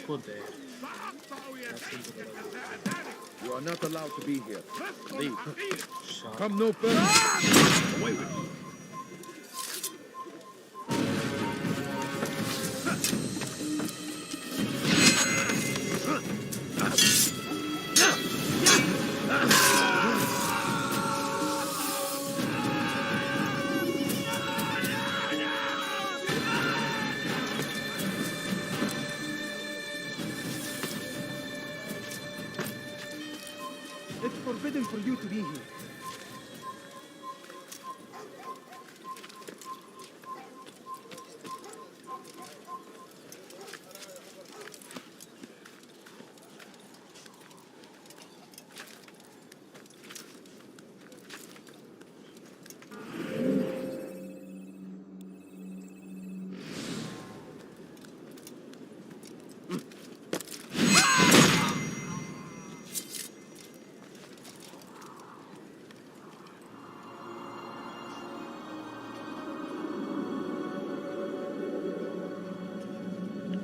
Go there. You are not allowed to be here. Leave. Shut Come no further. Away with you. It's forbidden for you to be here.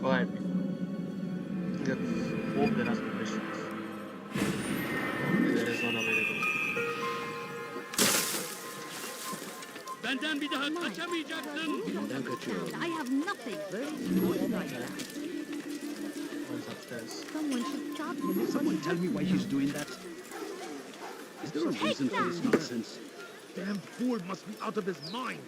Alright. Let's hope there are some missions. Okay, there is one available. Benden bir daha kaçamayacaksın. I have nothing. One's upstairs. Someone should stop him. Someone tell me why he's doing that. Is there a reason for this nonsense? Damn fool must be out of his mind.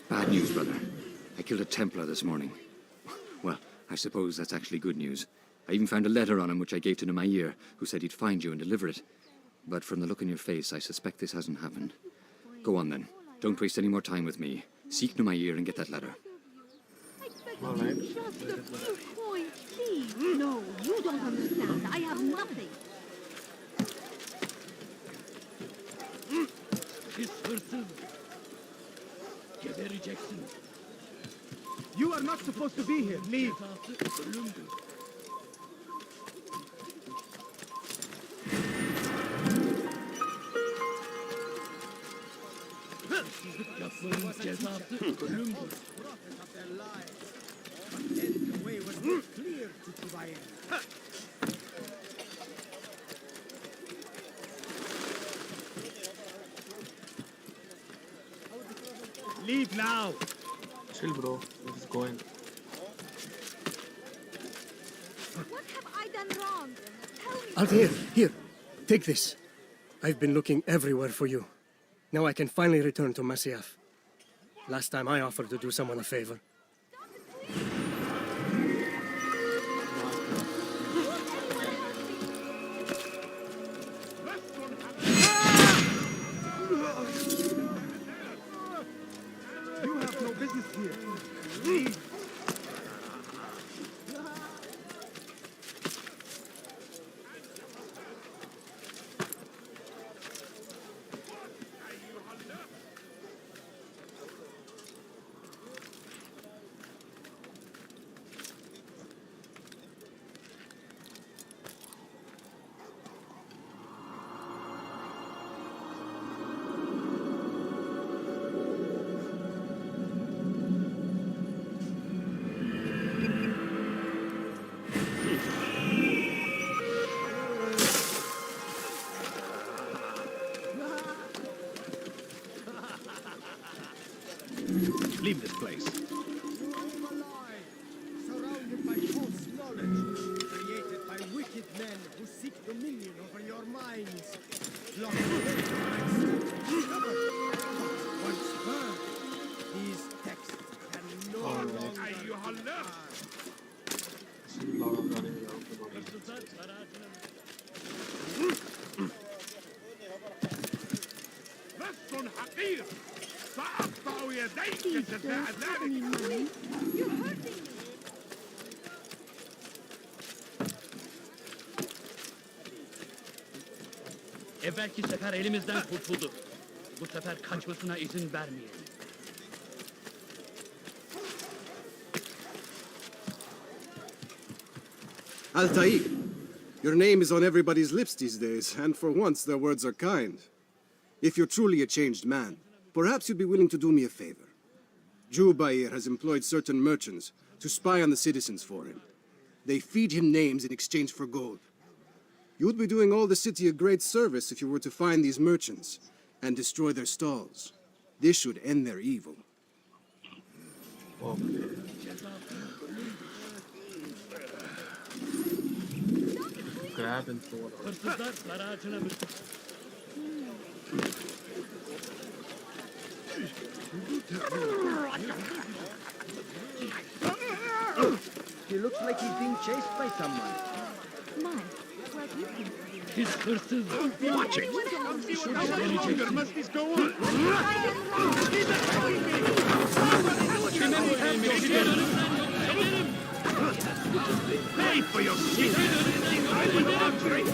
Bad news, brother. I killed a Templar this morning. Well, I suppose that's actually good news. I even found a letter on him which I gave to Nemair, who said he'd find you and deliver it. But from the look in your face, I suspect this hasn't happened. Go on then. Don't waste any more time with me. Seek Nemair and get that letter. Alright. Just a few coins, please. No, you don't understand. I have nothing. This person. Gebereceksin. You are not supposed to be here. Leave. Yapmanın cezası ölümdür. Leave now. Chill, bro. Where is going? What have I done wrong? Tell me. Altair, here. Take this. I've been looking everywhere for you. Now I can finally return to Masyaf. Last time I offered to do someone a favor. You have no business here. Leave. Leave this place. Surrounded by false knowledge, created by wicked men who seek dominion over your minds. Locked away discovered. Once heard, these texts can no longer... لص حقير سأقطع يديك جزاء ذلك. You're hurting me. Evvelki sefer elimizden kurtuldu. Bu sefer kaçmasına izin vermeyelim. Altair, your name is on everybody's lips these days, and for once their words are kind. If you're truly a changed man, perhaps you'd be willing to do me a favor. Jubair has employed certain merchants to spy on the citizens for him. They feed him names in exchange for gold. You would be doing all the city a great service if you were to find these merchants and destroy their stalls. This should end their evil. Grab and throw it. Hırsızlar para ağacına He looks like he's being chased by someone. My, well, you can. Biz hırsız. Watch it. How much longer must this go on? Pay for your shit. I will not drink.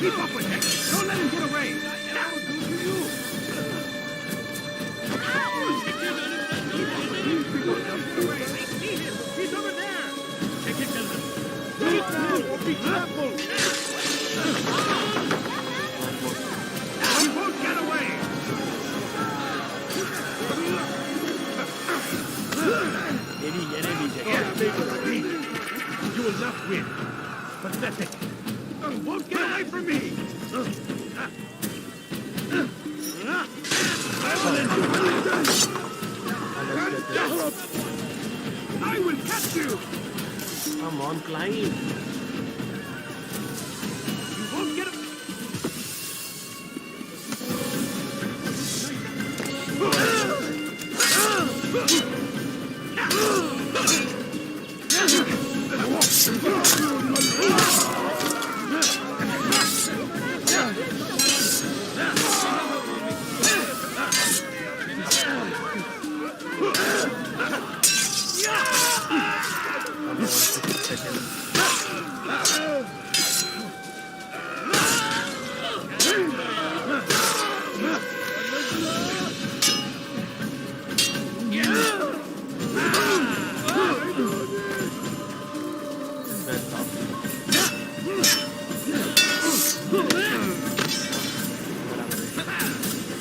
Keep up with him. Don't let him get away. That will do for you. He's over there. Take it, gentlemen. Sit down or be careful. He won't get away. Beni yenemeyecek. You will not win. Pathetic. Won't get away from me. I will catch you. Come on, climb. You won't get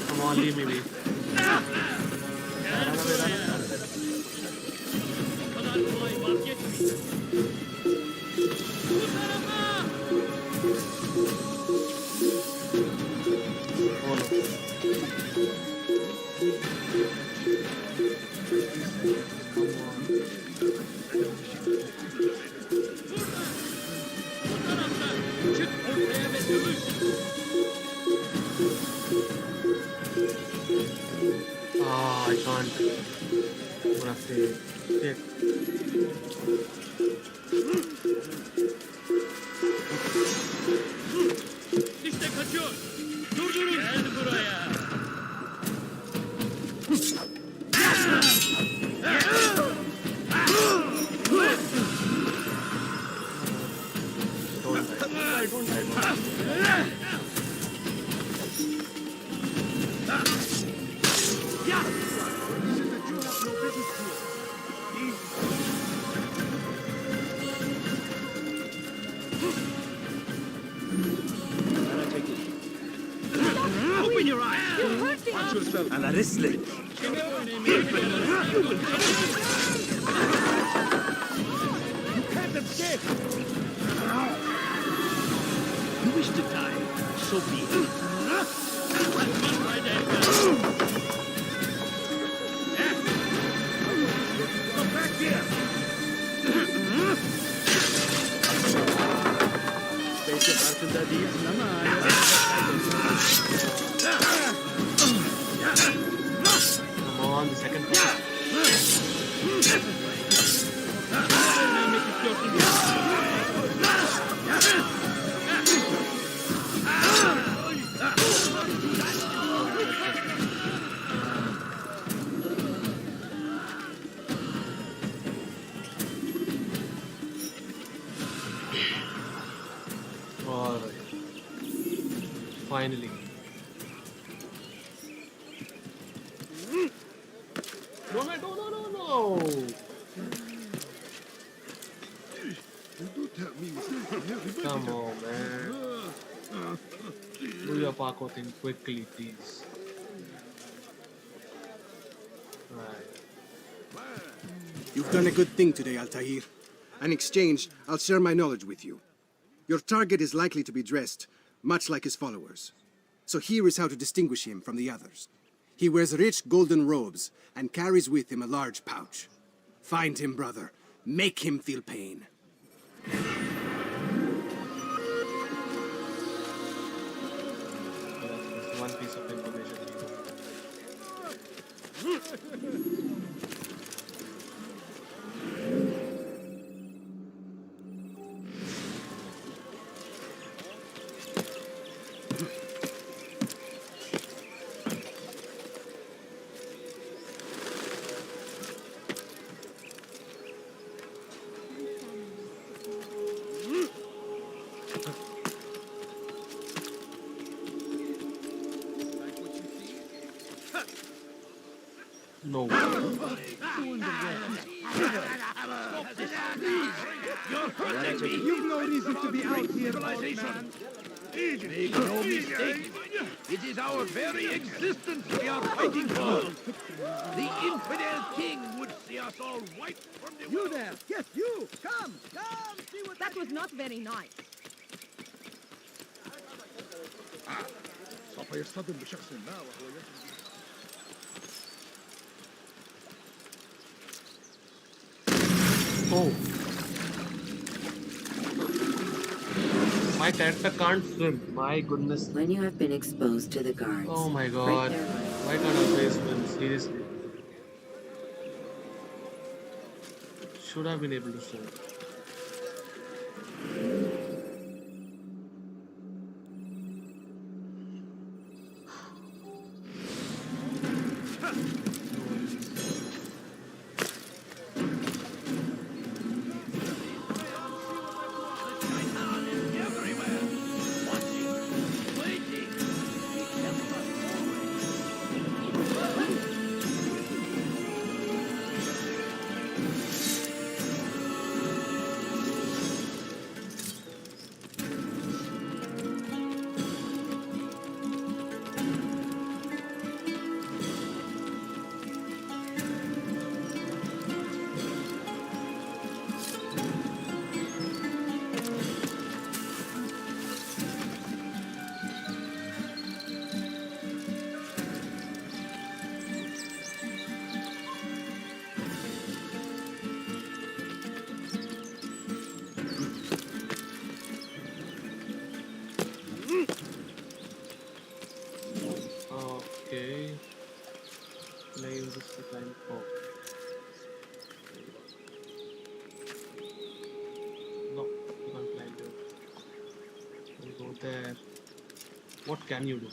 Come on, leave me be. Ah, I can't. I'm gonna fail. Shit. İşte kaçıyor. Durdurun. Gel buraya. Open your eyes. Watch yourself. على رسلك. You can't escape. You wish to die. So be it. Come back here! Specie kartında değilsin ama Come on, the second time. All right. Finally. No, no. Come on, man. Do your parkour thing quickly, please. Right. You've done a good thing today, Altair. In exchange, I'll share my knowledge with you. Your target is likely to be dressed much like his followers. So here is how to distinguish him from the others. He wears rich golden robes and carries with him a large pouch. Find him, brother. Make him feel pain. That's one piece of information. No. You're hurting me. You've no reason to be out here, old man. Make no mistake. It is our very existence we are fighting for. The infidel king would see us all wiped from the You there! Yes, you! Come! See what That was not very nice. سوف يصطدم بشخص ما وهو يجري. Oh. My character can't swim. My goodness. When you have been exposed to the guards. Oh my god. Right there. Why can't I play swim? Seriously. Should have been able to swim. Okay. Can I use this to climb? Oh. No, you can't climb there. We'll go there. What can you do?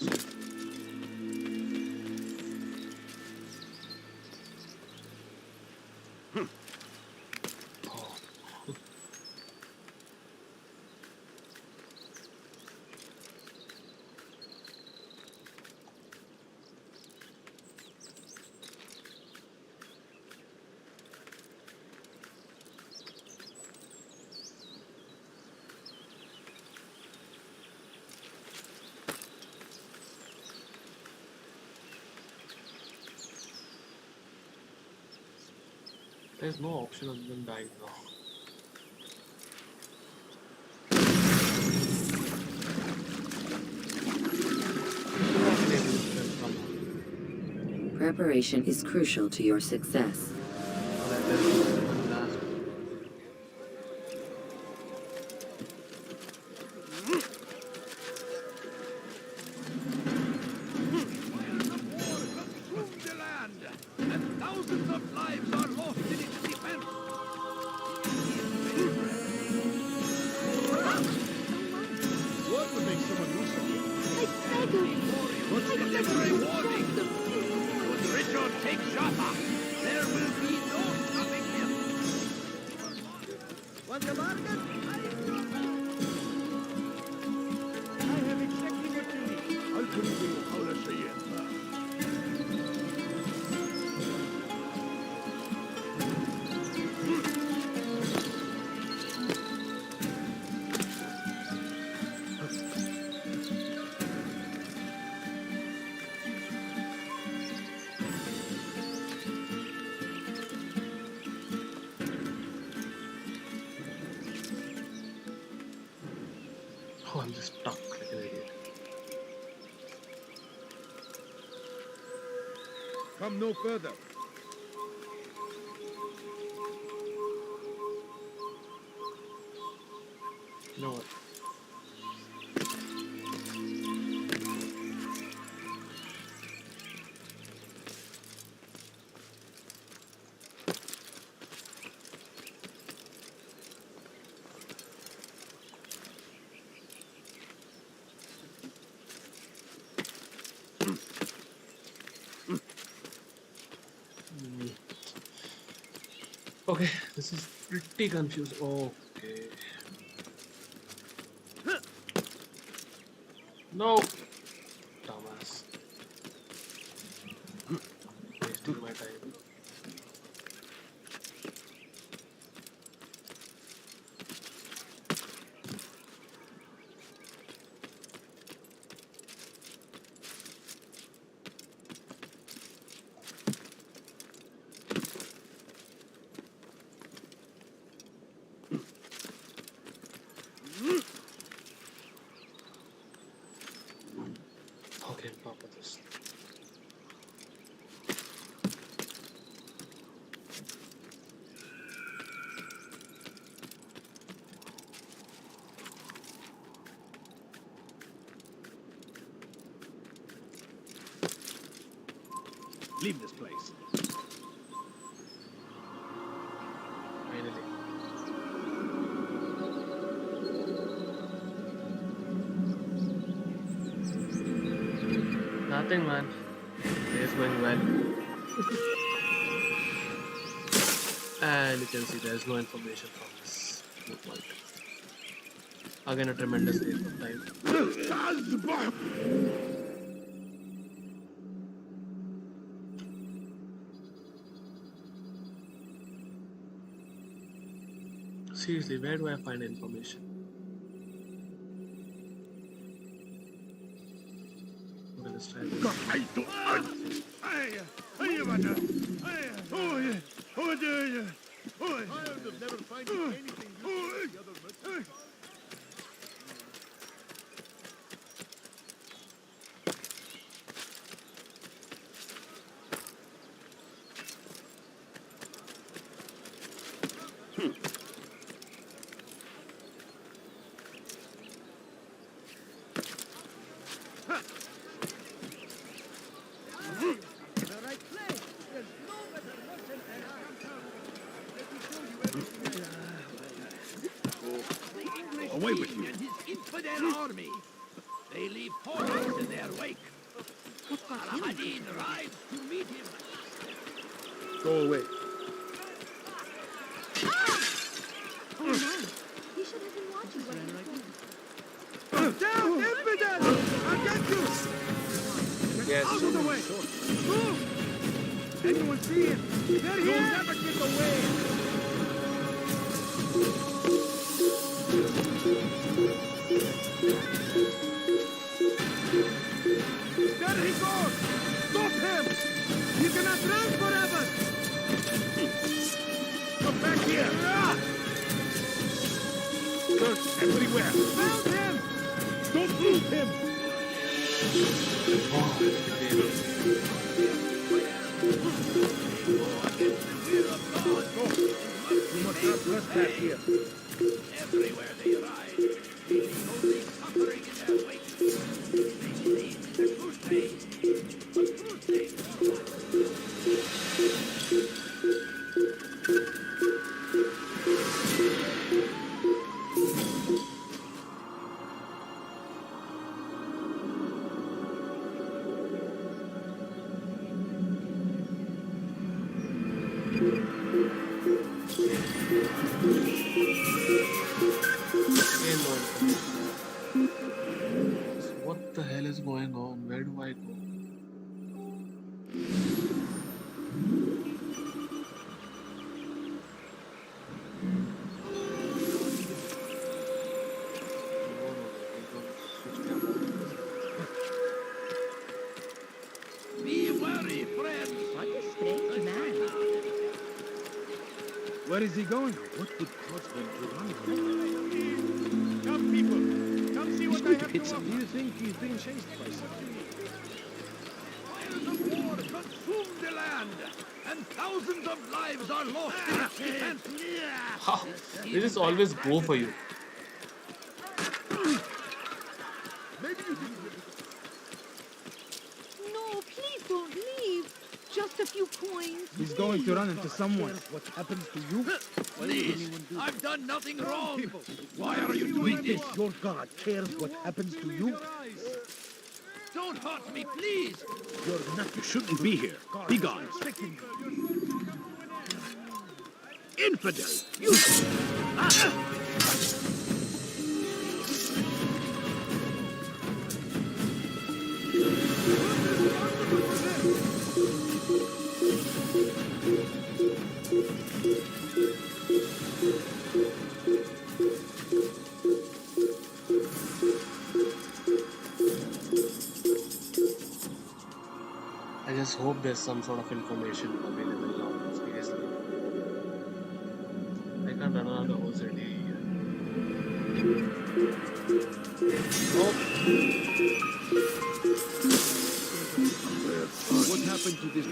There's no option other than dying now. Preparation is crucial to your success. And thousands of lives are lost in its defense. What would make someone do something? What's the delivery warning? Should Richard take Jaffa, there will be no stopping him. Want the bargain? I have exactly what you need. I'll put it to you. How to say it. Oh, I'm just stuck like an idiot. Come no further. You know what? Okay, this is pretty confused. Okay. No! Dumbass. Wasting my time. Okay, on top of this. Leave this place. Finally. Nothing, man. Day is going well. And you can see there's no information from this movement. Again, a tremendous waste of time. Seriously, where do I find information? Okay, let's try this. Never finding anything useful the other merchants. The right place. There's no better merchant than I. Let me show you everything. The English Away with king you. and his infidel army. They leave horrors in their wake. Al-Hadid rides to meet him. Go away. Oh no! He should have been watching what he was doing. Down, infidel! I'll get you! Yes. Out of the way! Move! Anyone see him? They're here! You'll never get away! There he goes! Stop him! You cannot run forever! Come back here! Search everywhere! Found him! Don't lose him! Oh, You must not trespass here. Everywhere they ride, leaving only suffering in their wake. They say it's a crusade. A crusade for what? What the hell is going on? Where do I go? Be wary, friends. What a strange man. Where is he going? What would cause him to run? Come, people. Come see what I have to offer. Do you think he's being chased by something? Fires of war consume the land, and thousands of lives are lost in its defense. How? They just always go for you. No, please don't leave. Just a few coins. He's going to run into someone. What happens to you? Please, I've done nothing wrong. Why are you doing this? Your God cares what happens to you? Don't hurt me, please. You're not. You shouldn't be here. Be gone. Infidel! You... I just hope there's some sort of information available now. Seriously. I can't run around the whole city. What happened to this?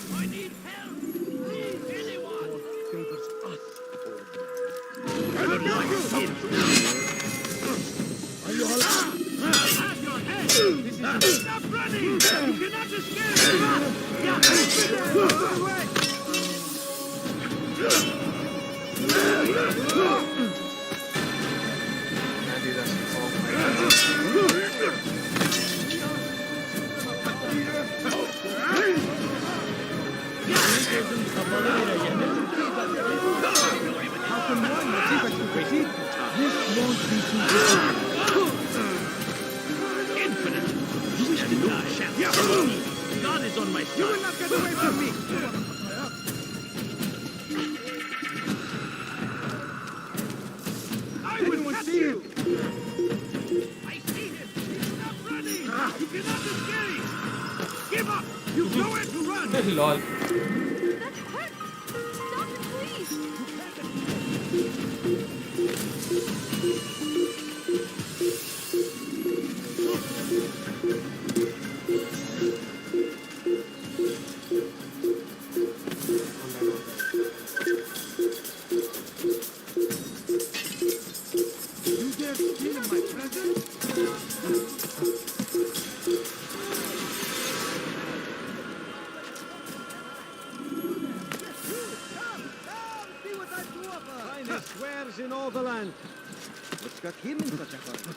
I need help! Please, anyone! Favors us. Are you all out? Have your head! Stop running! You cannot escape! How can one achieve a succeed? This won't be too difficult. Infinite! You wish to die? God is on my side! You will not get away from me! I will catch you! I see him! Stop running! You cannot escape! Give up! You've nowhere to run! Lol. That hurt. Stop it, please. You dare steal in my presence? Finest swears in all the land. What's got him in such a hurry?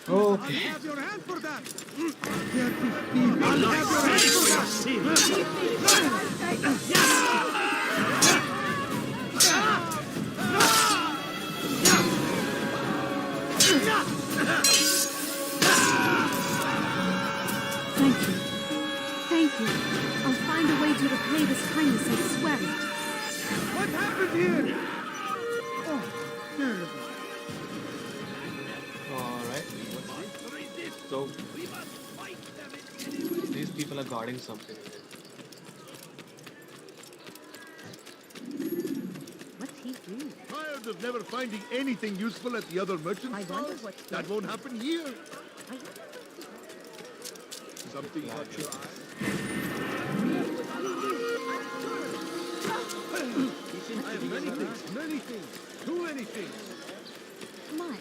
Okay. I'll have your hand for that. I'll have your head for Thank you. Thank you. I'll find a way to repay this kindness, I swear it. What happened here? Oh, terrible. So these people are guarding something. What's he doing? Tired of never finding anything useful at the other merchant stalls? That won't happen here. Something caught your eye? I have many things, too many things. My,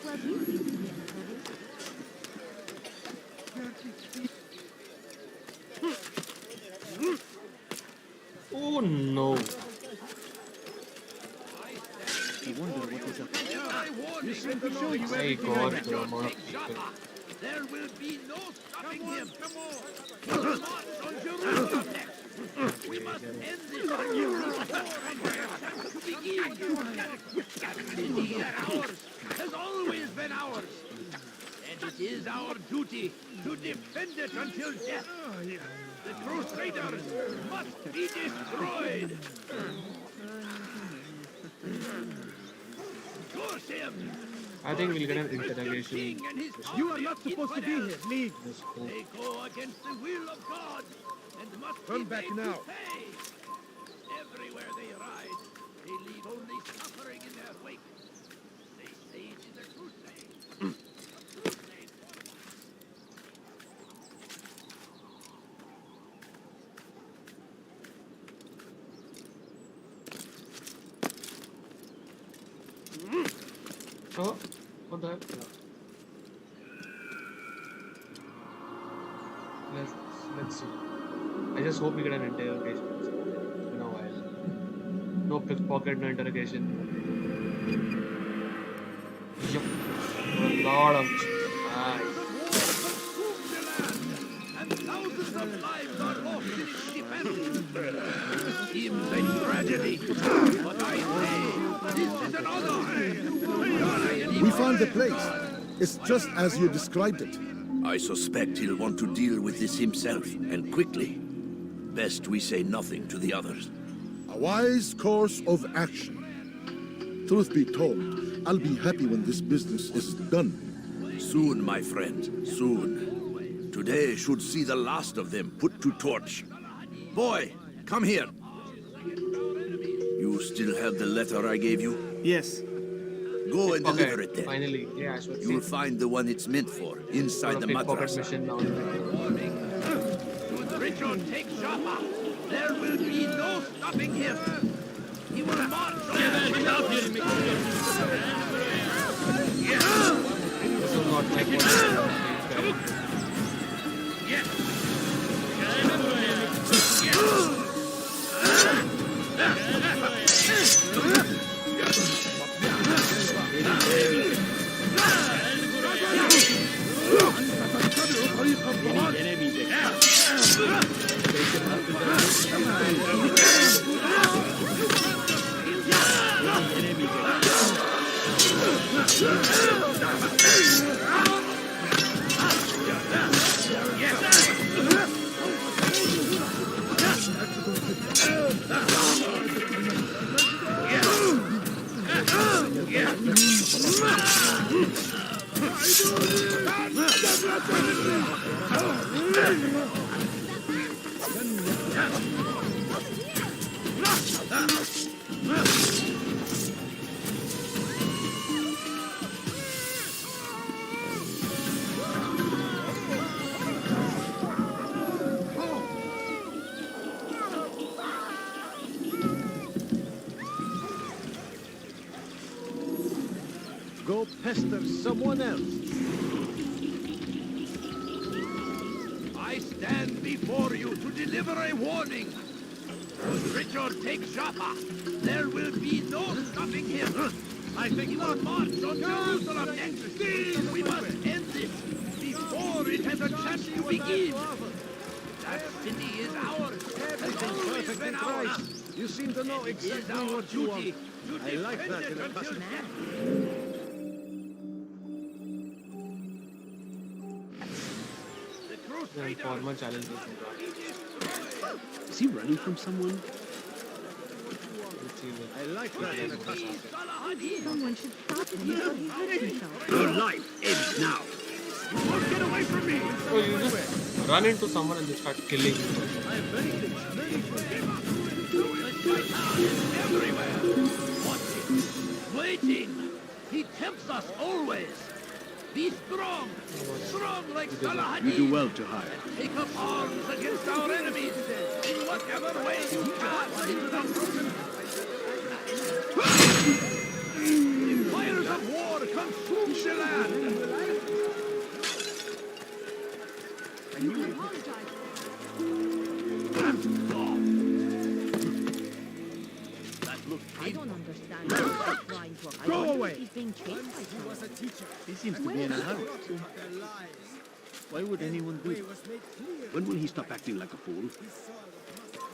well, he seems to be in a hurry. Oh no. I wonder what is up. You seem to know you My God, the amount of people. There will be no stopping him. He will march on Jerusalem next. We must end this unusual to begin. Indeed, ours has always been ours. And it is our duty to defend it until death. The Crusaders must be destroyed. Curse him! I think we'll get an interrogation. You are not supposed to be here. Leave. They go against the will of God and must Come be back made now. to pay. Everywhere they ride, they leave only suffering in their wake. They say it is a crusade. Oh, what the heck? Let's see. I just hope we get an interrogation. It's been a while. No pickpocket, no interrogation. Yup. A lot of nice. And thousands of lives are lost in its defense. Seems a tragedy, but I say this is an honor. We found the place. It's just as you described it. I suspect he'll want to deal with this himself, and quickly. Best we say nothing to the others. A wise course of action. Truth be told, I'll be happy when this business is done. Soon, my friend, soon. Today should see the last of them put to torch. Boy, come here. You still have the letter I gave you? Yes. Go and deliver it then. Finally, yeah, I should You'll find the one it's meant for, inside the pickpocket madrasa. mission now. Should Richard take Jaffa, there will be no stopping him. He will march on This is not like what Go pester someone else. I stand before you to deliver a warning. Should Richard take Jaffa, there will be no stopping him. I think he will march on Jerusalem next. We must end this before it has a chance to begin. That city is ours. Has always been ours. You seem to know exactly what you want. I like that in a customer. the informal challenges. Is he running from someone? I like that in a customer. Someone should stop him before he hurts himself. Your life ends now. You won't get away from me! So you just run into someone and they start killing you. I am very everywhere! Watching, waiting! He tempts us always! Be strong! Strong like Salah You do well to hide. Take up arms against our enemies in whatever way you can. The fires of war consume the land. I don't understand. He's trying to Go away. He's being chased by someone. was a teacher. He seems to be in a hurry. Their lives. Why would anyone do Way it? was made clear. When will he stop acting like a fool?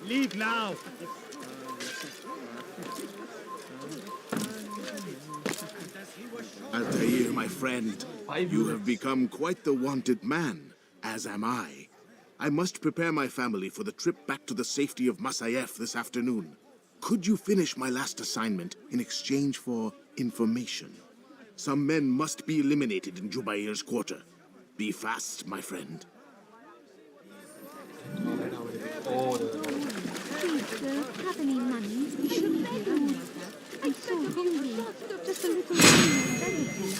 Leave now. Altair, my friend, you have become quite the wanted man, as am I. I must prepare my family for the trip back to the safety of Masayef this afternoon. Could you finish my last assignment in exchange for information? Some men must be eliminated in Jubair's quarter. Be fast, my friend. Oh, Please, sir, have any money? We shouldn't be around like that. I'm so hungry. Just a little money and anything.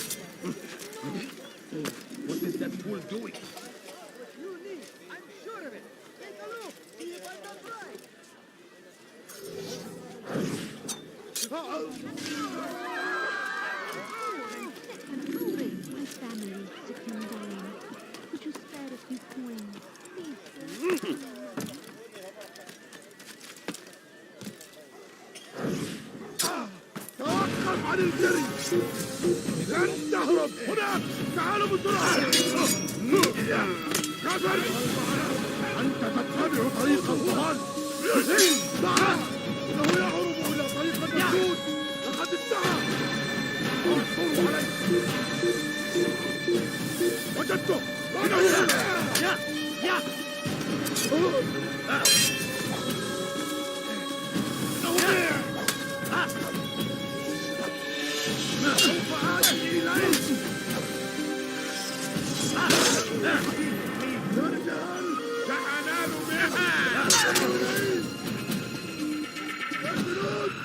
What is that fool doing? I'm sure of it. Take a look. See if I'm not right. I'm hungry. My family is sick and dying. Could you spare a few coins? Please, sir. توقف عن الجري لن تهرب هناك تعالوا بسرعة كفر أنت تتبع طريق الظهر تعال إنه يهرب إلى طريق المسجود لقد انتهى انصروا عليه وجدته يا سوف آتي إليك سأنال بها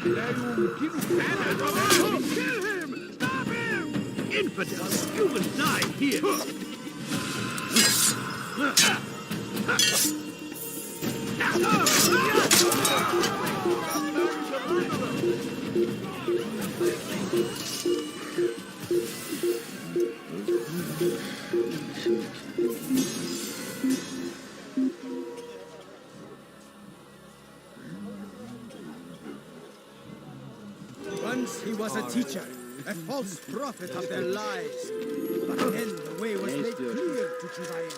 لا يمكنك أن أتوقف Kill him! Stop him! Infidel! You will die here! Once he was a teacher, a false prophet of their lies. But then the way was made clear to Jubair.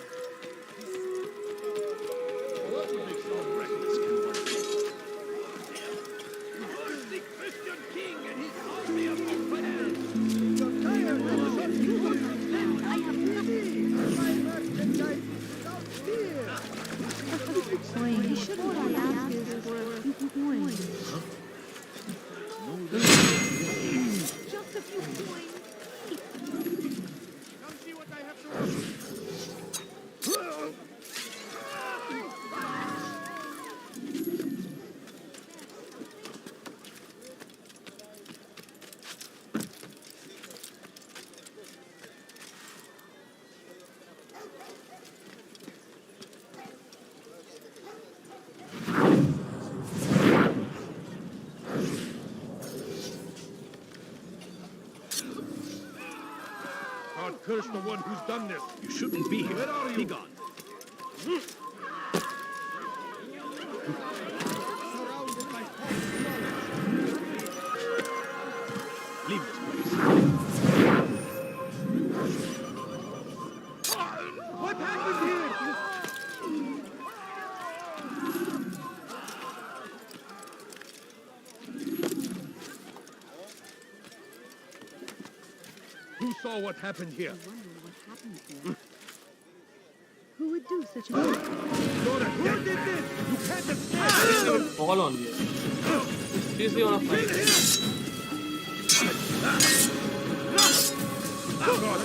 The Christian king and his army of infidels! I have nothing. My merchandise without fear. Coins. Shouldn't I ask you for a few coins? Just a few coins. Come see what I have to offer. God curse the one who's done this. You shouldn't be here. Where are you? Be gone. Surrounded by false knowledge. Leave this place. What happened here? Who saw what happened here? Who would do such a Dora, who did this? You can't escape! fall on you. Seriously, on a fight. God,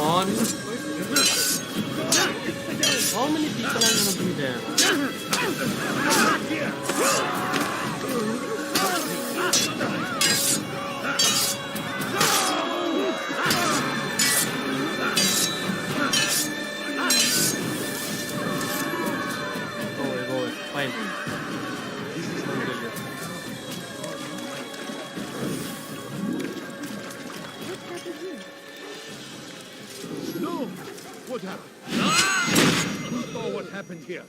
on. How many people are gonna be there? Go away, fine. This is not good. No! What happened? Who saw what happened here?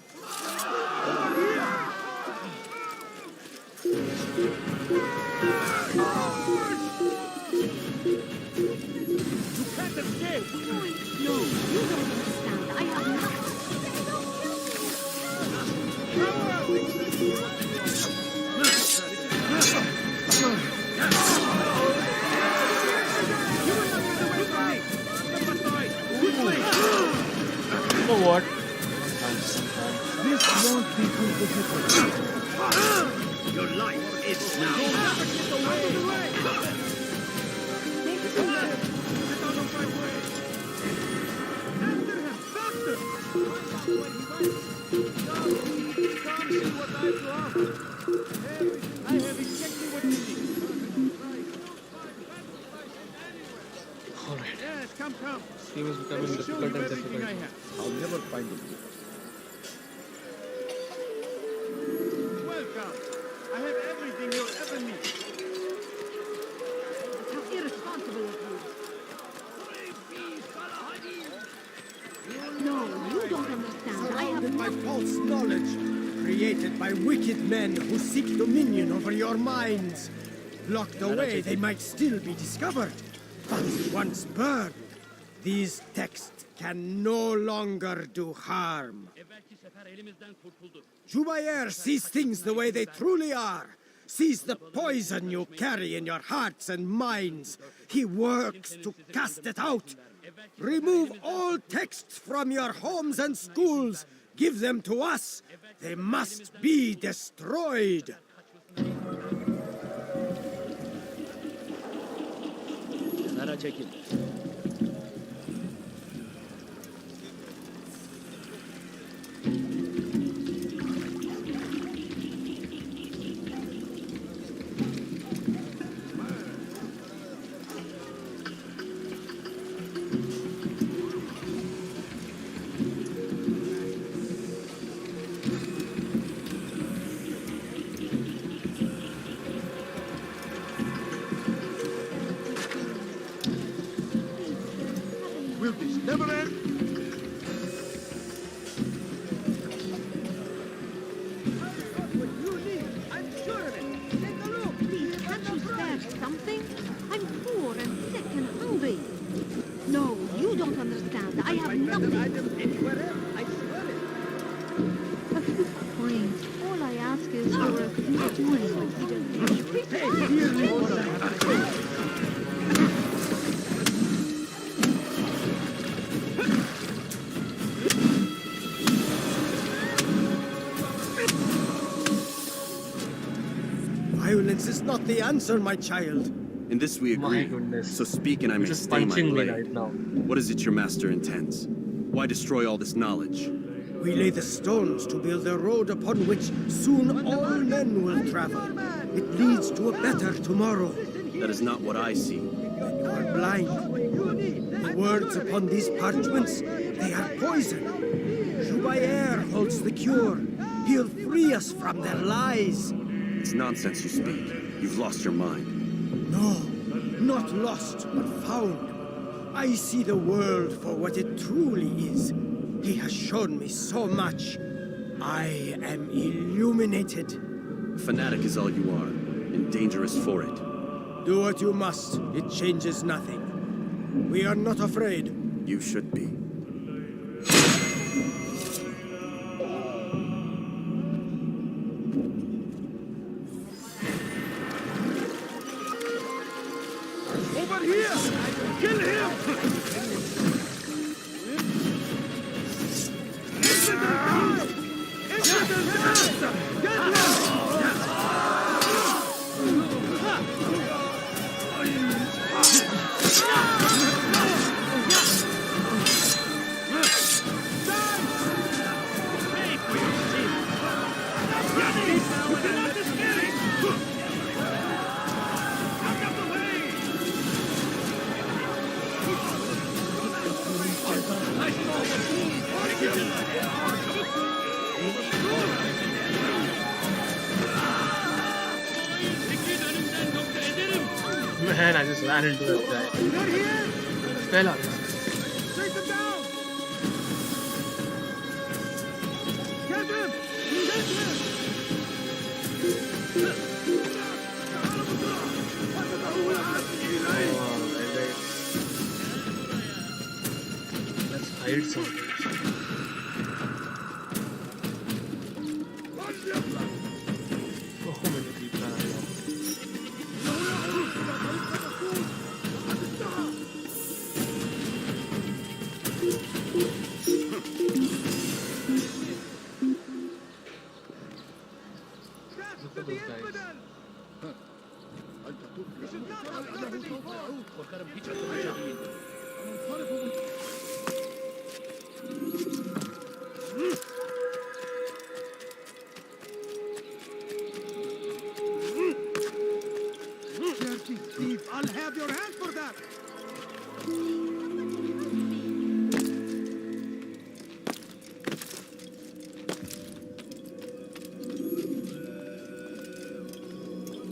You can't escape! No, you don't understand. I have You know what? This won't be good for you. Your life is now. You'll never get away! Get out of my way! After him! Faster! Come see what I have to offer. I have exactly what you need. Alright. Yes, come. Game is becoming Let me show difficult you and everything difficult. I have. I'll never find them here. Welcome. I have everything you'll ever need. How irresponsible of you. No, you don't understand. I have Surrounded by false knowledge, created by wicked men who seek dominion over your minds. Locked away, they might still be discovered. But once burned, these texts can no longer do harm. Jubayer sees things the way they truly are. Sees the poison you carry in your hearts and minds. He works to cast it out. Remove all texts from your homes and schools. Give them to us. They must be destroyed. Will this never end? Can't you spare something? I'm poor and sick and hungry. No, you don't understand. I have nothing. I swear it. Fine. All I ask is for a few coins. Violence is not the answer, my child. In this we agree. So speak and I may just stay my punching me blade. right now. What is it your master intends? Why destroy all this knowledge? We lay the stones to build a road upon which soon all men will travel. It leads to a better tomorrow. That is not what I see. You are blind. The words upon these parchments, they are poison. Jubayer holds the cure. He'll free us from their lies. It's nonsense you speak. You've lost your mind. No, not lost, but found. I see the world for what it truly is. He has shown me so much. I am illuminated. A fanatic is all you are, and dangerous for it. Do what you must. It changes nothing. We are not afraid. You should be. Over here! Kill him! ran into that guy. Fell out. Take them down! Get him! Get him! Let's hide something. Oh, many people are here. Look at those guys. Dirty thief! I'll have your hand for that!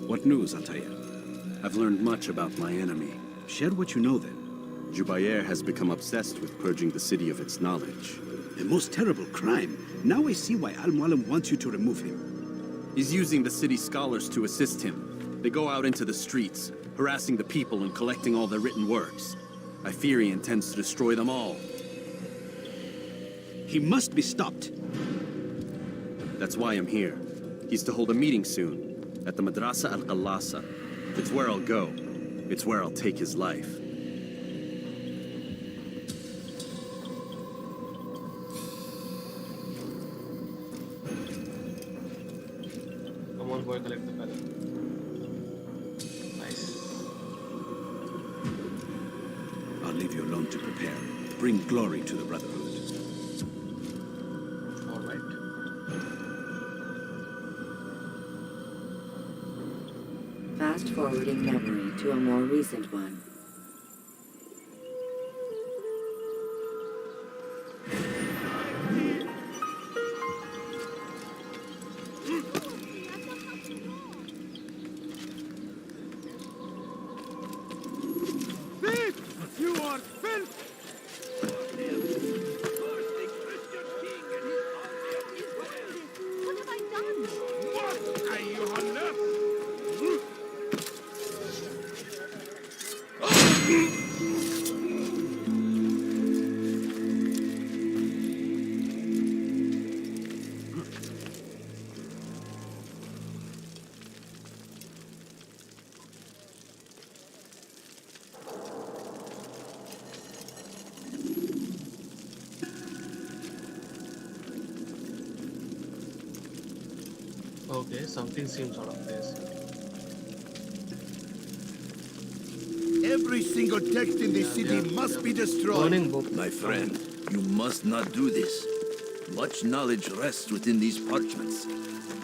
What news, Altair? I've learned much about my enemy. Share what you know then. Jubair has become obsessed with purging the city of its knowledge. A most terrible crime. Now I see why Al-Mualim wants you to remove him. He's using the city scholars to assist him. They go out into the streets, harassing the people and collecting all their written works. I fear he intends to destroy them all. He must be stopped. That's why I'm here. He's to hold a meeting soon, at the Madrasa al-Qallasa. It's where I'll go. It's where I'll take his life. Come on, boy, collect the feather. Nice. I'll leave you alone to prepare. Bring glory to the Brotherhood. All right. Fast forwarding memory to a more recent one. Thief! You are filth! What have I done? What, Ayyuhannas? Okay, something seems out of place. Every single text in this city must be destroyed. Burning book. My friend, you must not do this. Much knowledge rests within these parchments,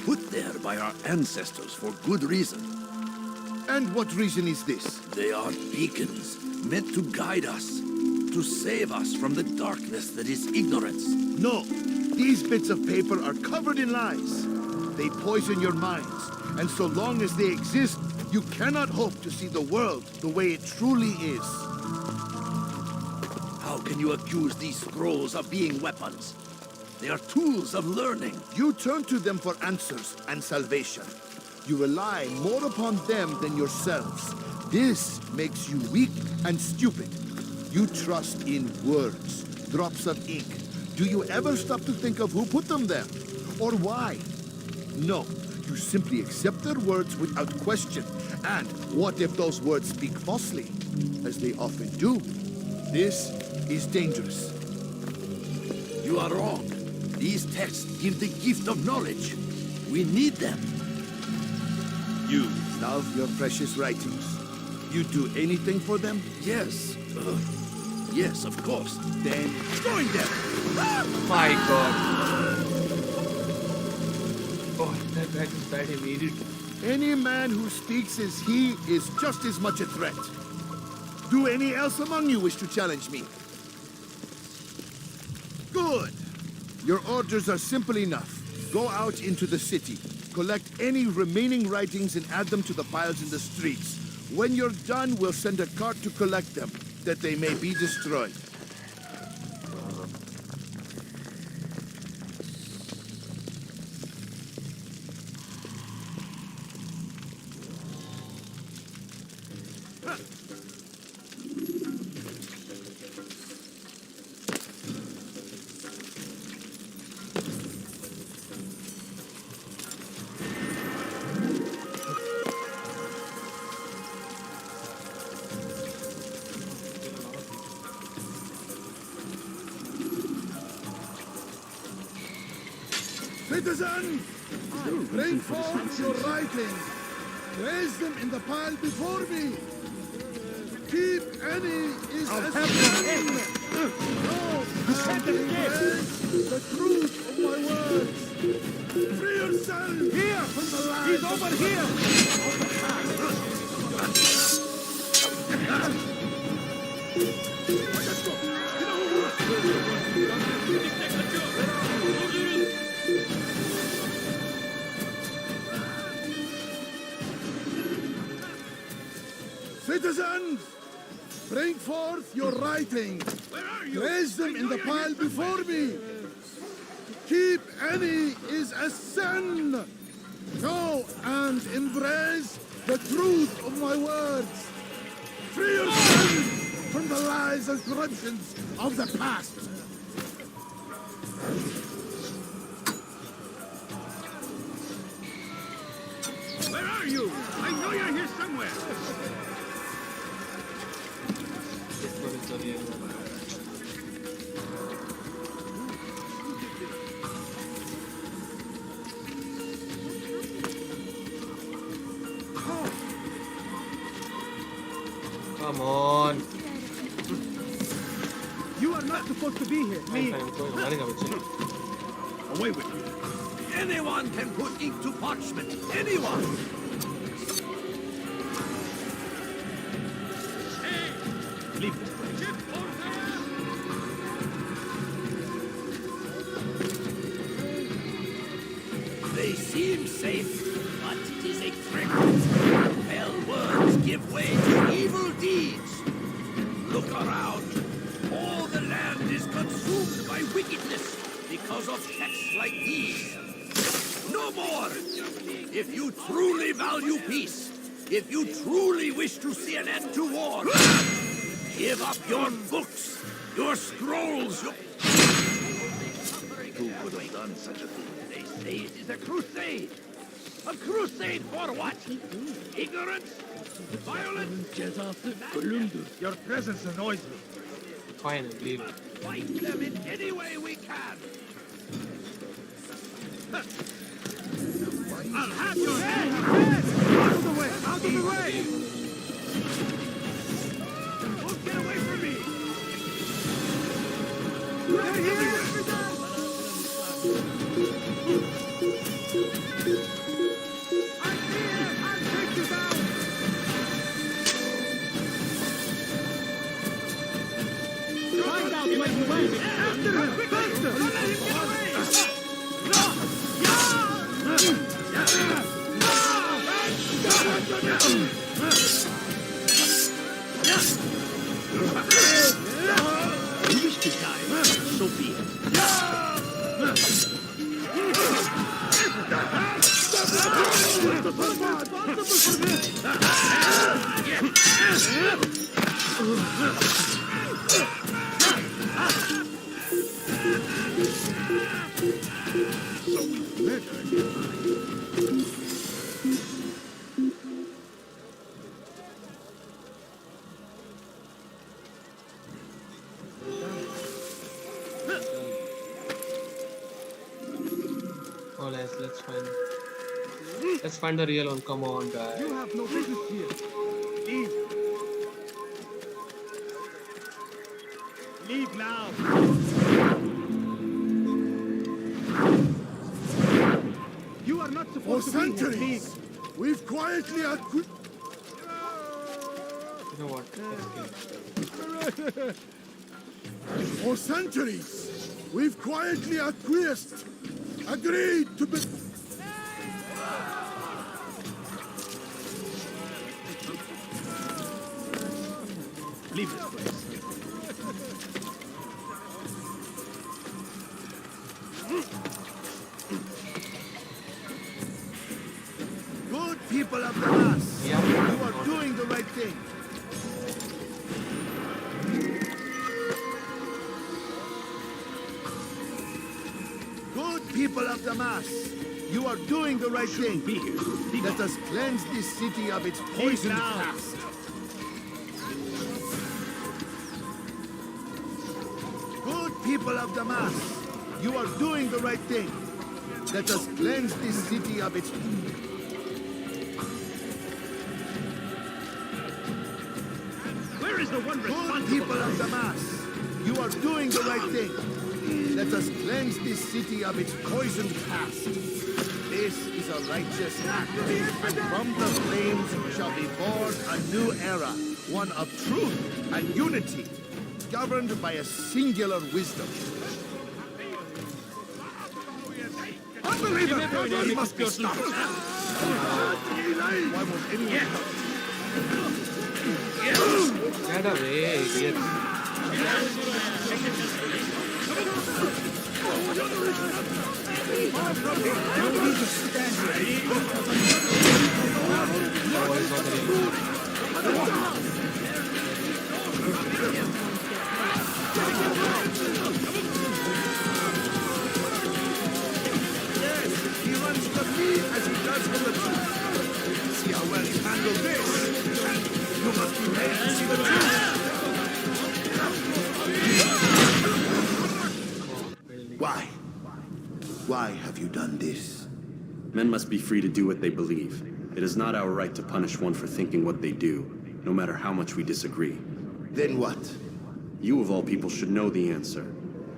put there by our ancestors for good reason. And what reason is this? They are beacons meant to guide us, to save us from the darkness that is ignorance. No, these bits of paper are covered in lies. They poison your minds, and so long as they exist, you cannot hope to see the world the way it truly is. How can you accuse these scrolls of being weapons? They are tools of learning. You turn to them for answers and salvation. You rely more upon them than yourselves. This makes you weak and stupid. You trust in words, drops of ink. Do you ever stop to think of who put them there? Or why? No, you simply accept their words without question. And what if those words speak falsely? As they often do. This is dangerous. You are wrong. These texts give the gift of knowledge. We need them. You love your precious writings. You'd do anything for them? Yes. Yes, of course. Then join them! My God. Oh, that guy just died immediately. Any man who speaks as he is just as much a threat. Do any else among you wish to challenge me? Good. Your orders are simple enough. Go out into the city, collect any remaining writings and add them to the piles in the streets. When you're done, we'll send a cart to collect them, that they may be destroyed. Citizens, bring forth your writings. Raise them in the pile before me. Keep any is a sin. No, and embrace the truth of my words. Free yourself here from the lies. He's over here. Citizens, bring forth your writings. Raise them in the pile before me. Keep any is a sin. Go and embrace the truth of my words. Free yourself from the lies and corruptions of the past. Where are you? I know you're here somewhere. Come on. You are not supposed to be here. Me. Away with you. Anyone can put ink to parchment. Anyone. Leave this place. They seem safe, but it is a trick. Fell words give way to evil deeds. Look around. All the land is consumed by wickedness because of texts like these. No more! If you truly value peace, if you truly wish to see an end to war, give up your books, your scrolls, your... Who could have done such a thing? They say it is a crusade. A crusade for what? Ignorance? Violence? Your presence annoys me. Fine, leave it. Fight them in any way we can. I'll have your head! Out of the way! Out of the way! Don't get away from me! They're here! I see him! I'll take you down! Find out where he went! After him! Faster! Don't let him get away! You wish to die, so be it. Oh, let's find the real one. Come on, guys. You have no business here. Leave. Leave now. You are not supposed to be here. Centuries, we've quietly acquired. You know what? For centuries, we've quietly acquiesced, agreed to be... Leave this place. Good people of the mass, you are doing the right thing. Good people of the mass, you are doing the right thing. Let us cleanse this city of its poisoned past. Good people of the mass, you are doing the right thing. Let us cleanse this city of its... Where is the one responsible? Good people of the mass, you are doing the right thing. Let us cleanse this city of its poisoned past. This is a righteous act, and from the flames shall be born a new era, one of truth and unity, governed by a singular wisdom. Unbeliever! You must be stopped! Why won't anyone help? Get away, idiot. He runs for me as he does for the truth. See how well he handled this. You must be made to see the truth. Why? Why have you done this? Men must be free to do what they believe. It is not our right to punish one for thinking what they do, no matter how much we disagree. Then what? You of all people should know the answer.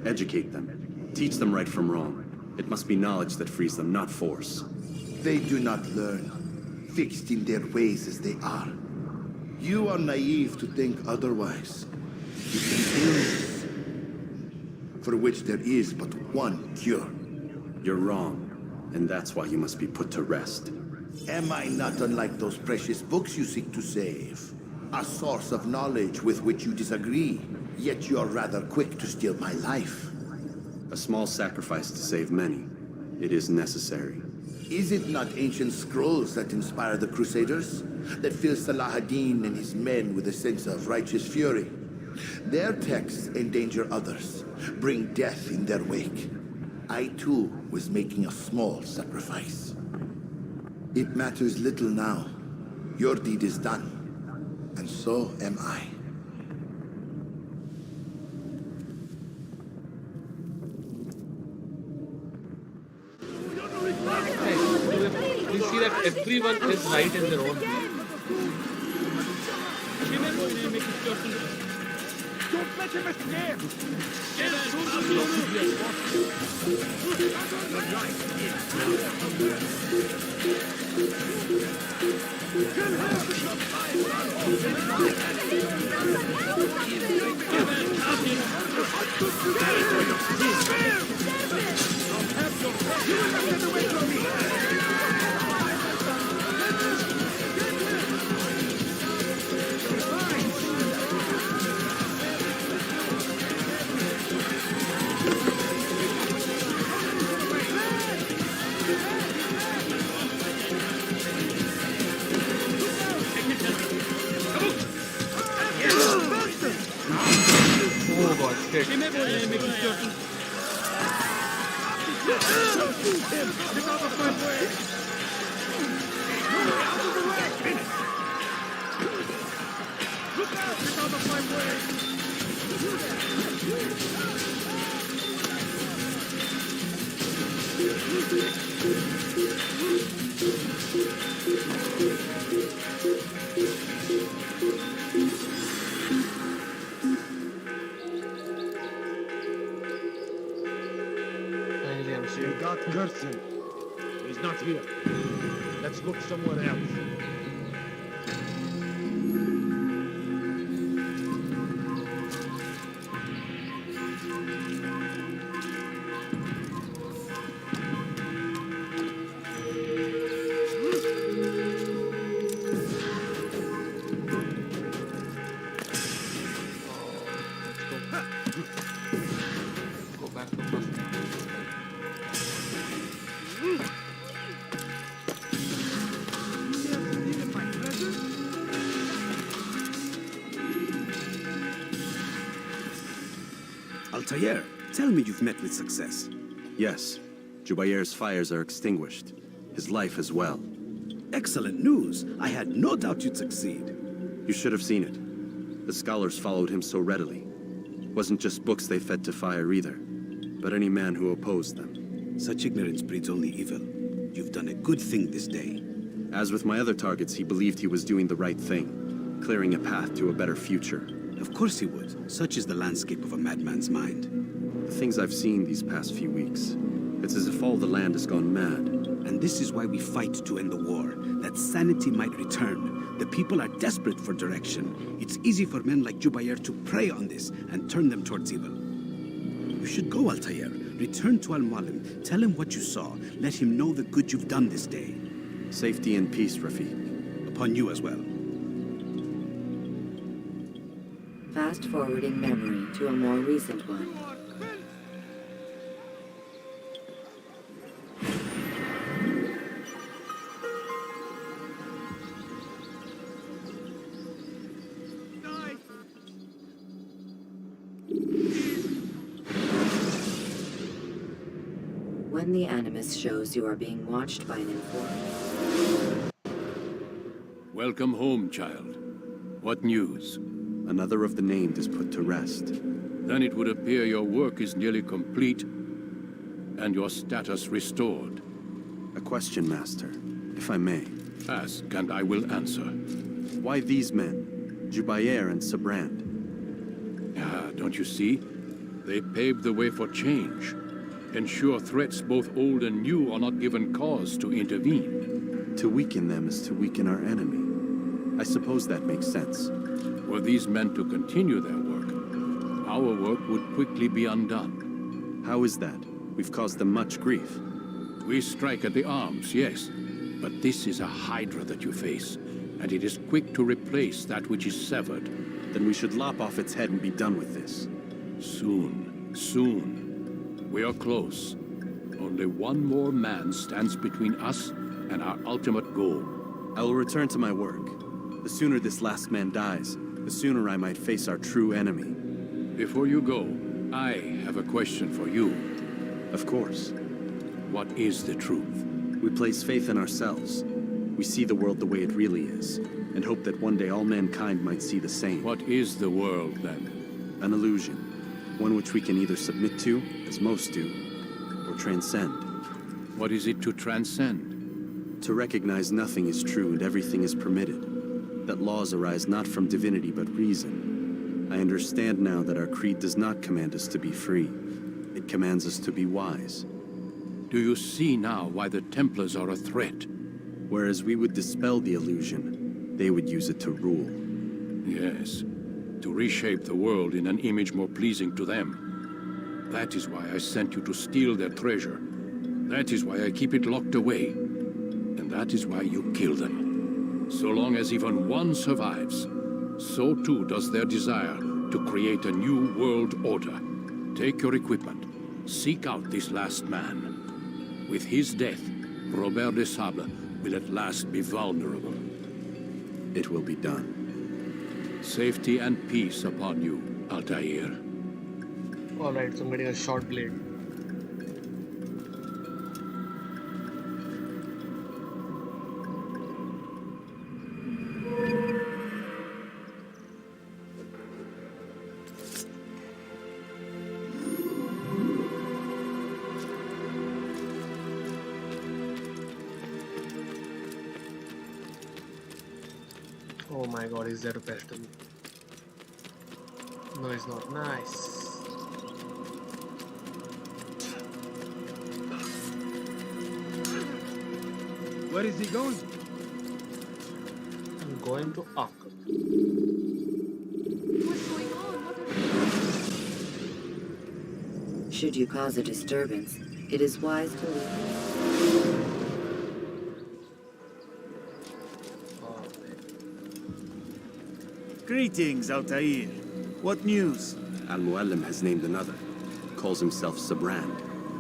Educate them. Teach them right from wrong. It must be knowledge that frees them, not force. They do not learn, fixed in their ways as they are. You are naive to think otherwise. It is illness, for which there is but one cure. You're wrong, and that's why you must be put to rest. Am I not unlike those precious books you seek to save? A source of knowledge with which you disagree, yet you are rather quick to steal my life. A small sacrifice to save many. It is necessary. Is it not ancient scrolls that inspire the Crusaders? That fill Salah ad-Din and his men with a sense of righteous fury? Their texts endanger others, bring death in their wake. I too was making a small sacrifice. It matters little now. Your deed is done, and so am I. We see that everyone is right in their own way. Don't let him escape! Oh god, shit. Get out of my way! Out of the way! Look out! Get out of my way! Finally, I'm We safe. got Gerson. He's not here. Let's look somewhere else. Altair, tell me you've met with success. Yes. Jubair's fires are extinguished. His life as well. Excellent news. I had no doubt you'd succeed. You should have seen it. The scholars followed him so readily. Wasn't just books they fed to fire either, but any man who opposed them. Such ignorance breeds only evil. You've done a good thing this day. As with my other targets, he believed he was doing the right thing, clearing a path to a better future. Of course he would. Such is the landscape of a madman's mind. The things I've seen these past few weeks, it's as if all the land has gone mad. And this is why we fight to end the war, that sanity might return. The people are desperate for direction. It's easy for men like Jubair to prey on this and turn them towards evil. You should go, Altair. Return to Al-Mualim. Tell him what you saw. Let him know the good you've done this day. Safety and peace, Rafiq. Upon you as well. Fast-forwarding memory to a more recent one. When the Animus shows you are being watched by an informant. Welcome home, child. What news? Another of the named is put to rest. Then it would appear your work is nearly complete and your status restored. A question, Master, if I may. Ask, and I will answer. Why these men, Jubair and Sabrand? Ah, don't you see? They paved the way for change. Ensure threats both old and new are not given cause to intervene. To weaken them is to weaken our enemy. I suppose that makes sense. Were these men to continue their work, our work would quickly be undone. How is that? We've caused them much grief. We strike at the arms, yes. But this is a hydra that you face, and it is quick to replace that which is severed. Then we should lop off its head and be done with this. Soon, soon. We are close. Only one more man stands between us and our ultimate goal. I will return to my work. The sooner this last man dies, the sooner I might face our true enemy. Before you go, I have a question for you. Of course. What is the truth? We place faith in ourselves. We see the world the way it really is, and hope that one day all mankind might see the same. What is the world, then? An illusion. One which we can either submit to, as most do, or transcend. What is it to transcend? To recognize nothing is true and everything is permitted. That laws arise not from divinity but reason. I understand now that our creed does not command us to be free. It commands us to be wise. Do you see now why the Templars are a threat? Whereas we would dispel the illusion, they would use it to rule. Yes, to reshape the world in an image more pleasing to them. That is why I sent you to steal their treasure. That is why I keep it locked away. And that is why you kill them. So long as even one survives, so too does their desire to create a new world order. Take your equipment. Seek out this last man. With his death, Robert de Sable will at last be vulnerable. It will be done. Safety and peace upon you, Altair. Alright, so I'm getting a short blade. Oh my god, is that a pistol? No, it's not. Nice. Where is he going? I'm going to Arkham. What's going on? What are... Should you cause a disturbance, it is wise to leave. Greetings, Altair. What news? Al-Mualim has named another. Calls himself Sabrand.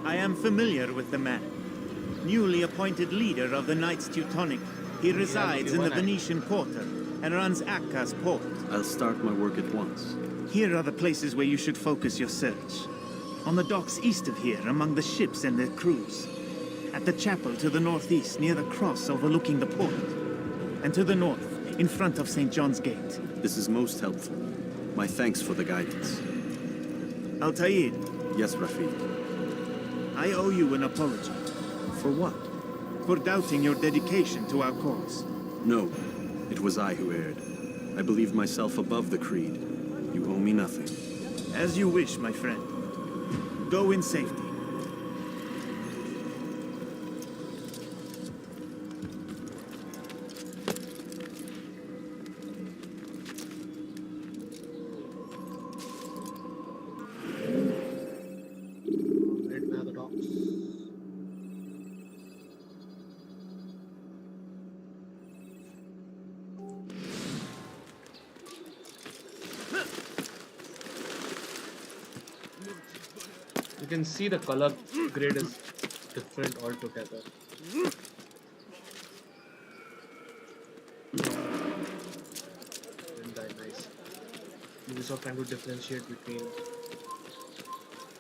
I am familiar with the man. Newly appointed leader of the Knights Teutonic. He resides in the Venetian Quarter. and runs Akka's port. I'll start my work at once. Here are the places where you should focus your search. On the docks east of here, among the ships and their crews. At the chapel to the northeast, near the cross overlooking the port. And to the north, in front of St. John's Gate. This is most helpful. My thanks for the guidance. Altair. Yes, Rafiq. I owe you an apology. For what? For doubting your dedication to our cause. No, it was I who erred. I believed myself above the creed. You owe me nothing. As you wish, my friend. Go in safety. Right by the docks. You can see the color grade is different altogether. Very nice. Use of trying to differentiate between.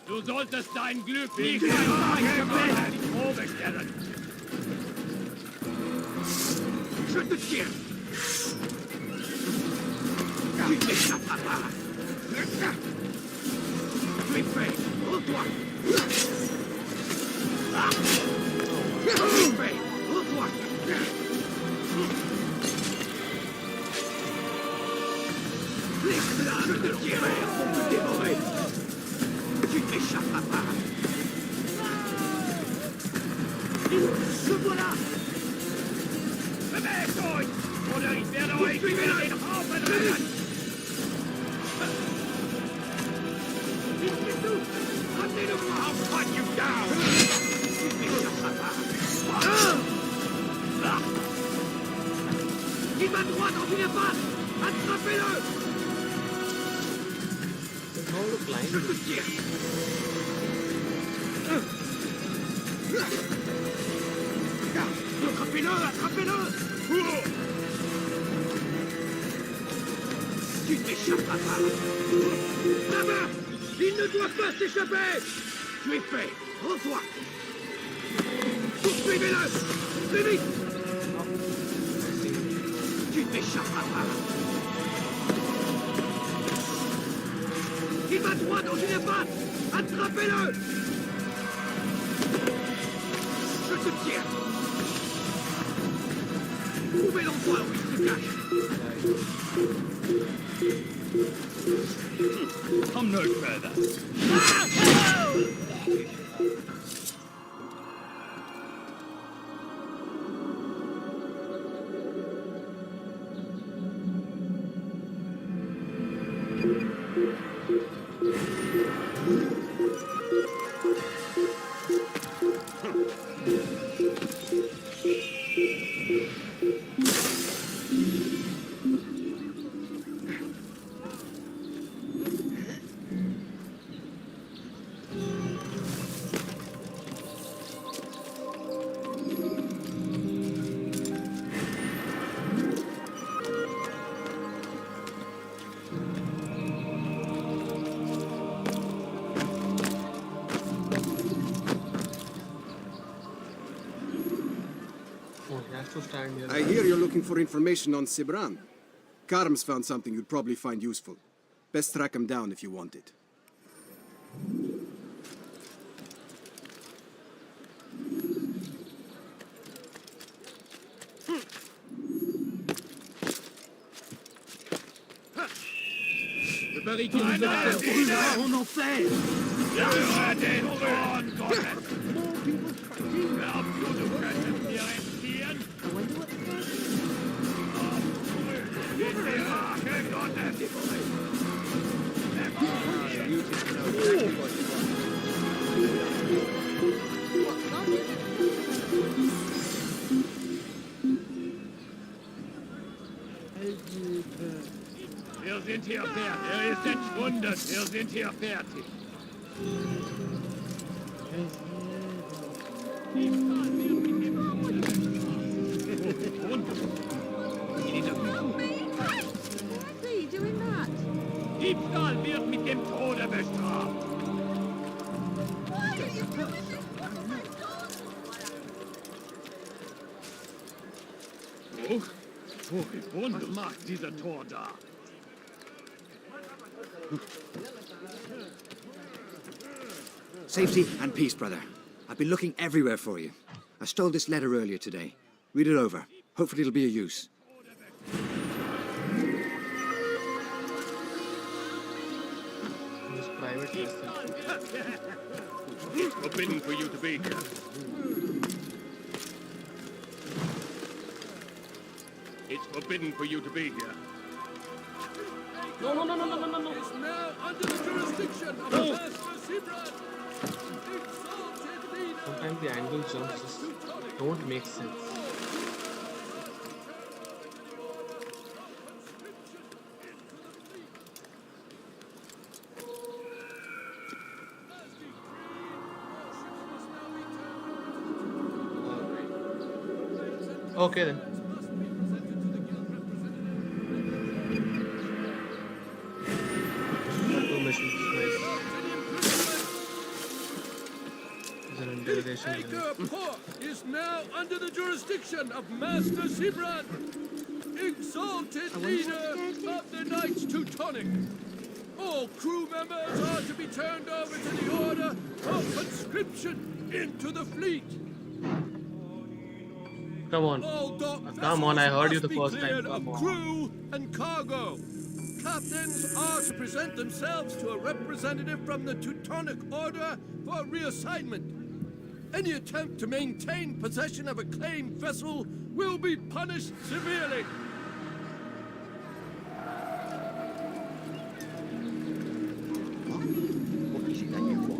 Du solltest dein Glück nicht in die Probe stellen. Schüttet dir! Griffé, retour! Griffé, retour! Les flammes de l'enfer vont te dévorer! Tu t'échapperas pas! Le voilà! Bewegt euch! Oder ich werde euch wieder den Haufen rennen! I'll cut you down! Tu t'échapperas pas! Il va droit dans une impasse! Attrapez-le! Je te tire! Attrapez-le! Attrapez-le! Tu t'échapperas pas! Là-bas! Il ne doit pas s'échapper! Tu es fait! Rends-toi! Poursuivez-le! Plus vite! Tu t'échapperas pas! Il va droit dans une impasse! Attrapez-le! Je te tiens! Trouvez l'endroit où il se cache! Come no further! I hear you're looking for information on Sibran. Karam's found something you'd probably find useful. Best track him down if you want it. Le barricade nous a fait en enfer! Ja, den Zorn Gottes! Glaubst du, du könntest mir entziehen? In die Rache Gottes! Wir sind hier fertig. Er ist entschwunden. Wir sind hier fertig. Und macht diese Tor da. Safety and peace, brother. I've been looking everywhere for you. I stole this letter earlier today. Read it over. Hopefully it'll be of use. This private lesson. It's forbidden for you to be here. It's forbidden for you to be here. No, no, no, no, no, no, no, no. Is now under the jurisdiction of Master Sibran. Exalted leader. Sometimes the angle jumps just don't make sense. Okay then. Two missions, nice. There's an interrogation. Acre Port is now under the jurisdiction of Master Sibran, exalted leader of the Knights Teutonic. All crew members are to be turned over to the order of conscription into the fleet. Come on. Come on, I heard you the first time. Come on. Crew and cargo. Captains are to present themselves to a representative from the Teutonic Order for reassignment. Any attempt to maintain possession of a claimed vessel will be punished severely. What is it that you want?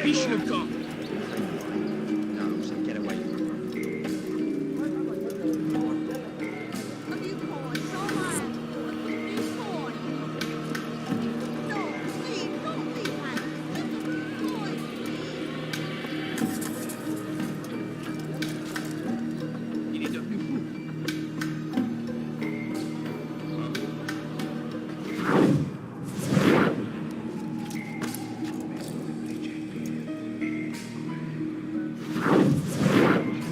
Bishop! No, so get away from her.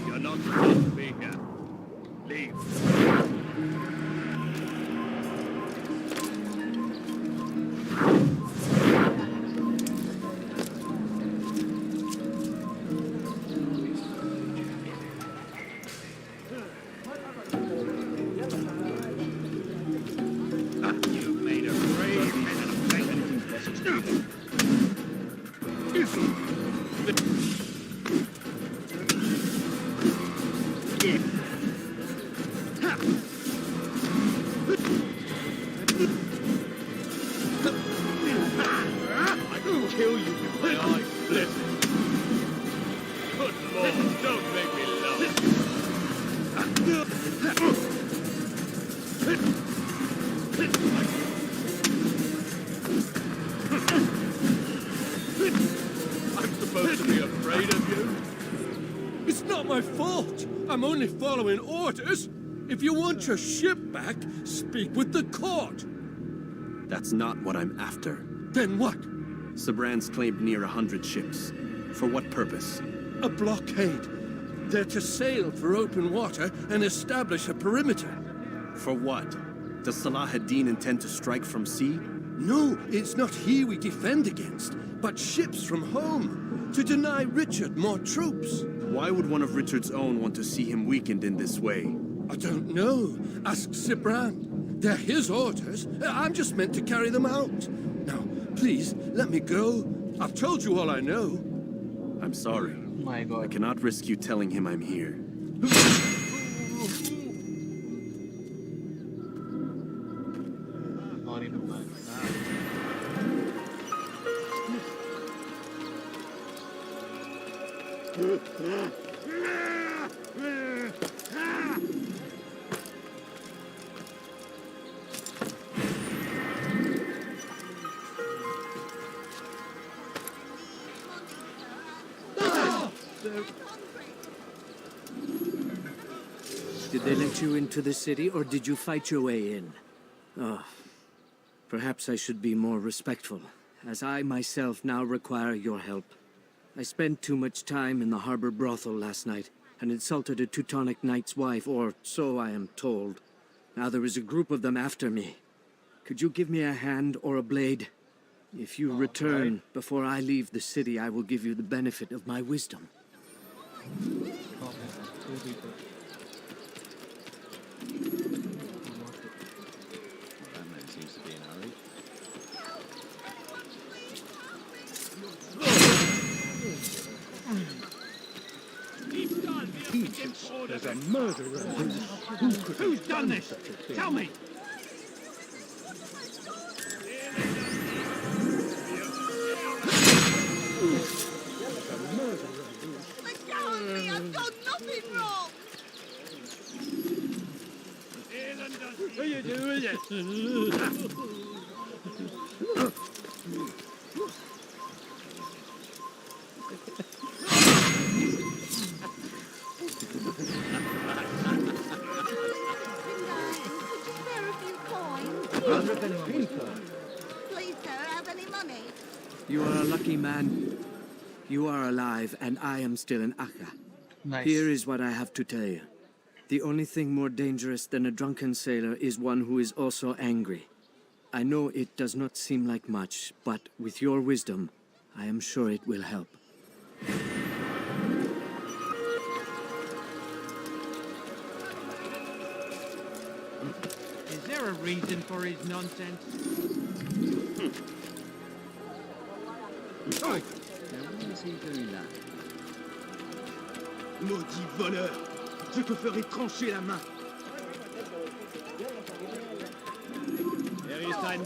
You're not supposed to be here. Leave. You've made a brave man of I could kill you with my eyes split. Good Lord, don't make me I'm supposed to be afraid of you? It's not my fault. I'm only following orders. If you want your ship back, speak with the court. That's not what I'm after. Then what? Sabran's claimed near 100 ships. For what purpose? A blockade. They're to sail for open water and establish a perimeter. For what? Does Salah ad-Din intend to strike from sea? No, it's not he we defend against, but ships from home, to deny Richard more troops. Why would one of Richard's own want to see him weakened in this way? I don't know. Ask Sibran. They're his orders. I'm just meant to carry them out. Now, please, let me go. I've told you all I know. I'm sorry. My God. I cannot risk you telling him I'm here. Sorry, Papa. Did they let you into the city, or did you fight your way in? Oh, perhaps I should be more respectful, as I myself now require your help. I spent too much time in the harbor brothel last night, and insulted a Teutonic knight's wife, or so I am told. Now there is a group of them after me. Could you give me a hand or a blade? If you return before I leave the city, I will give you the benefit of my wisdom. That man seems to be in a hurry. There's a murderer. Who's done this? Tell me. I've done nothing wrong! What are you doing it? Spare a few coins? Please, sir, have any money? You are a lucky man. You are alive, and I am still in Akka. Nice. Here is what I have to tell you. The only thing more dangerous than a drunken sailor is one who is also angry. I know it does not seem like much, but with your wisdom, I am sure it will help. Is there a reason for his nonsense? Now, why is he doing that? Maudit voleur! Je te ferai trancher la main! There is time.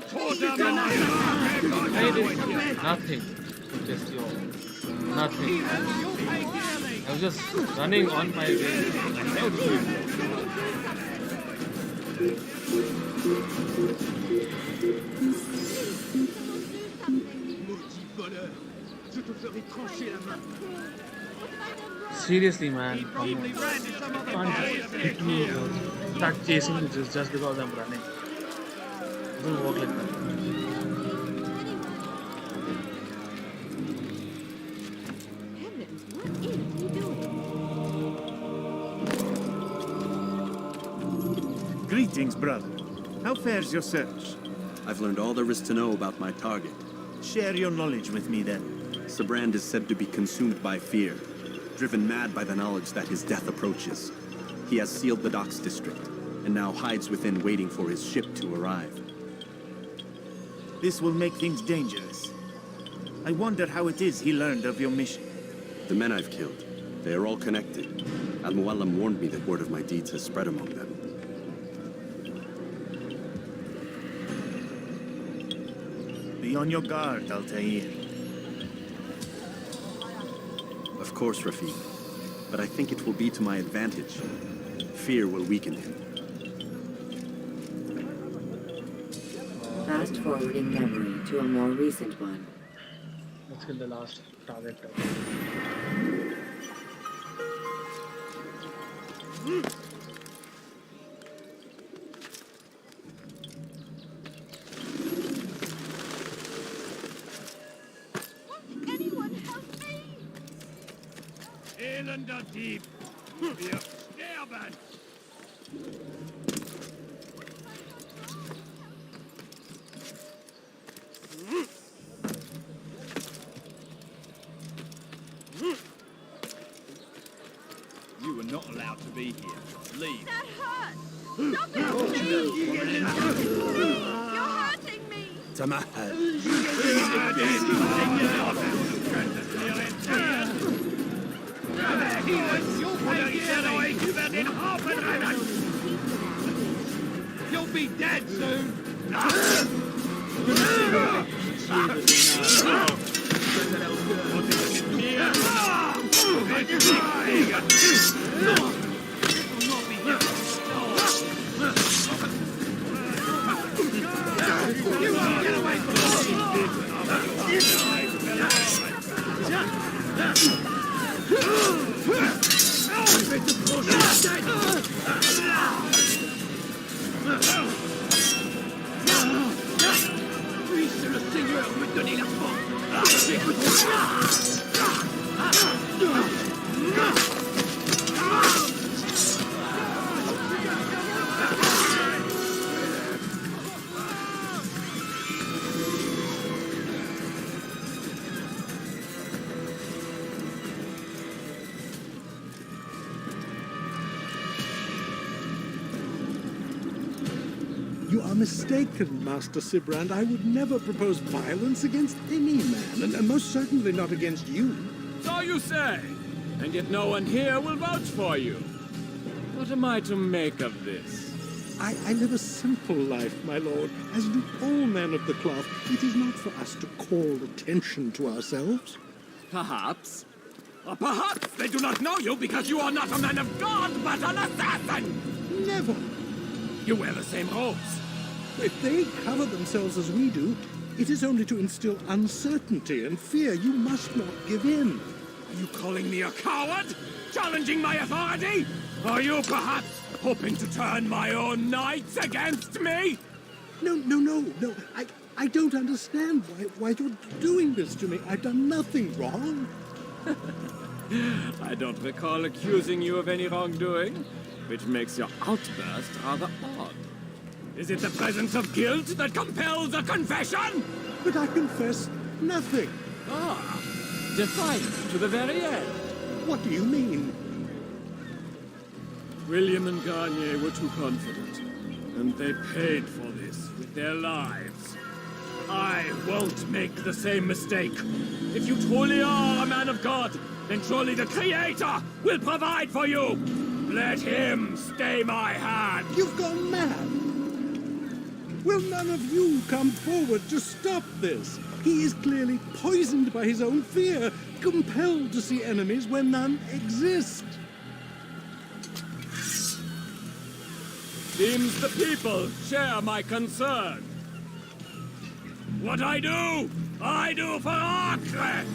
Nothing. Just your nothing. I was just running on my way. Maudit voleur! Je te ferai trancher la main! Seriously, man. Come on. You can't hit me or start chasing me just because I'm running. It doesn't work like that. Heavens, what is he doing? Greetings, brother. How fares your search? I've learned all there is to know about my target. Share your knowledge with me, then. Sabrand is said to be consumed by fear, driven mad by the knowledge that his death approaches. He has sealed the docks district, and now hides within waiting for his ship to arrive. This will make things dangerous. I wonder how it is he learned of your mission. The men I've killed, they are all connected. Al-Muallam warned me that word of my deeds has spread among them. Be on your guard, Altair. Of course, Rafiq. But I think it will be to my advantage. Fear will weaken him. Fast forwarding memory to a more recent one. Let's kill the last target. Anyone help me? Elender Dieb! Wir sterben! You were not allowed to be here. Leave. That hurts! Stop it, please! You're hurting me! تمهل. You'll be dead soon! peux te donner la force. You are mistaken, Master Sibrand. I would never propose violence against any man, and most certainly not against you. So you say, and yet no one here will vouch for you. What am I to make of this? I live a simple life, my lord, as do all men of the cloth. It is not for us to call attention to ourselves. Perhaps. Or perhaps they do not know you because you are not a man of God, but an assassin! Never. You wear the same robes. If they cover themselves as we do, it is only to instill uncertainty and fear. You must not give in. Are you calling me a coward? Challenging my authority? Are you perhaps hoping to turn my own knights against me? No. I don't understand why you're doing this to me. I've done nothing wrong. I don't recall accusing you of any wrongdoing, which makes your outburst rather odd. Is it the presence of guilt that compels a confession? But I confess nothing. Ah, defiant to the very end. What do you mean? William and Garnier were too confident, and they paid for this with their lives. I won't make the same mistake. If you truly are a man of God, then surely the Creator will provide for you. Let him stay my hand. You've gone mad. Will none of you come forward to stop this? He is clearly poisoned by his own fear, compelled to see enemies where none exist. Seems the people share my concern. What I do for Acre!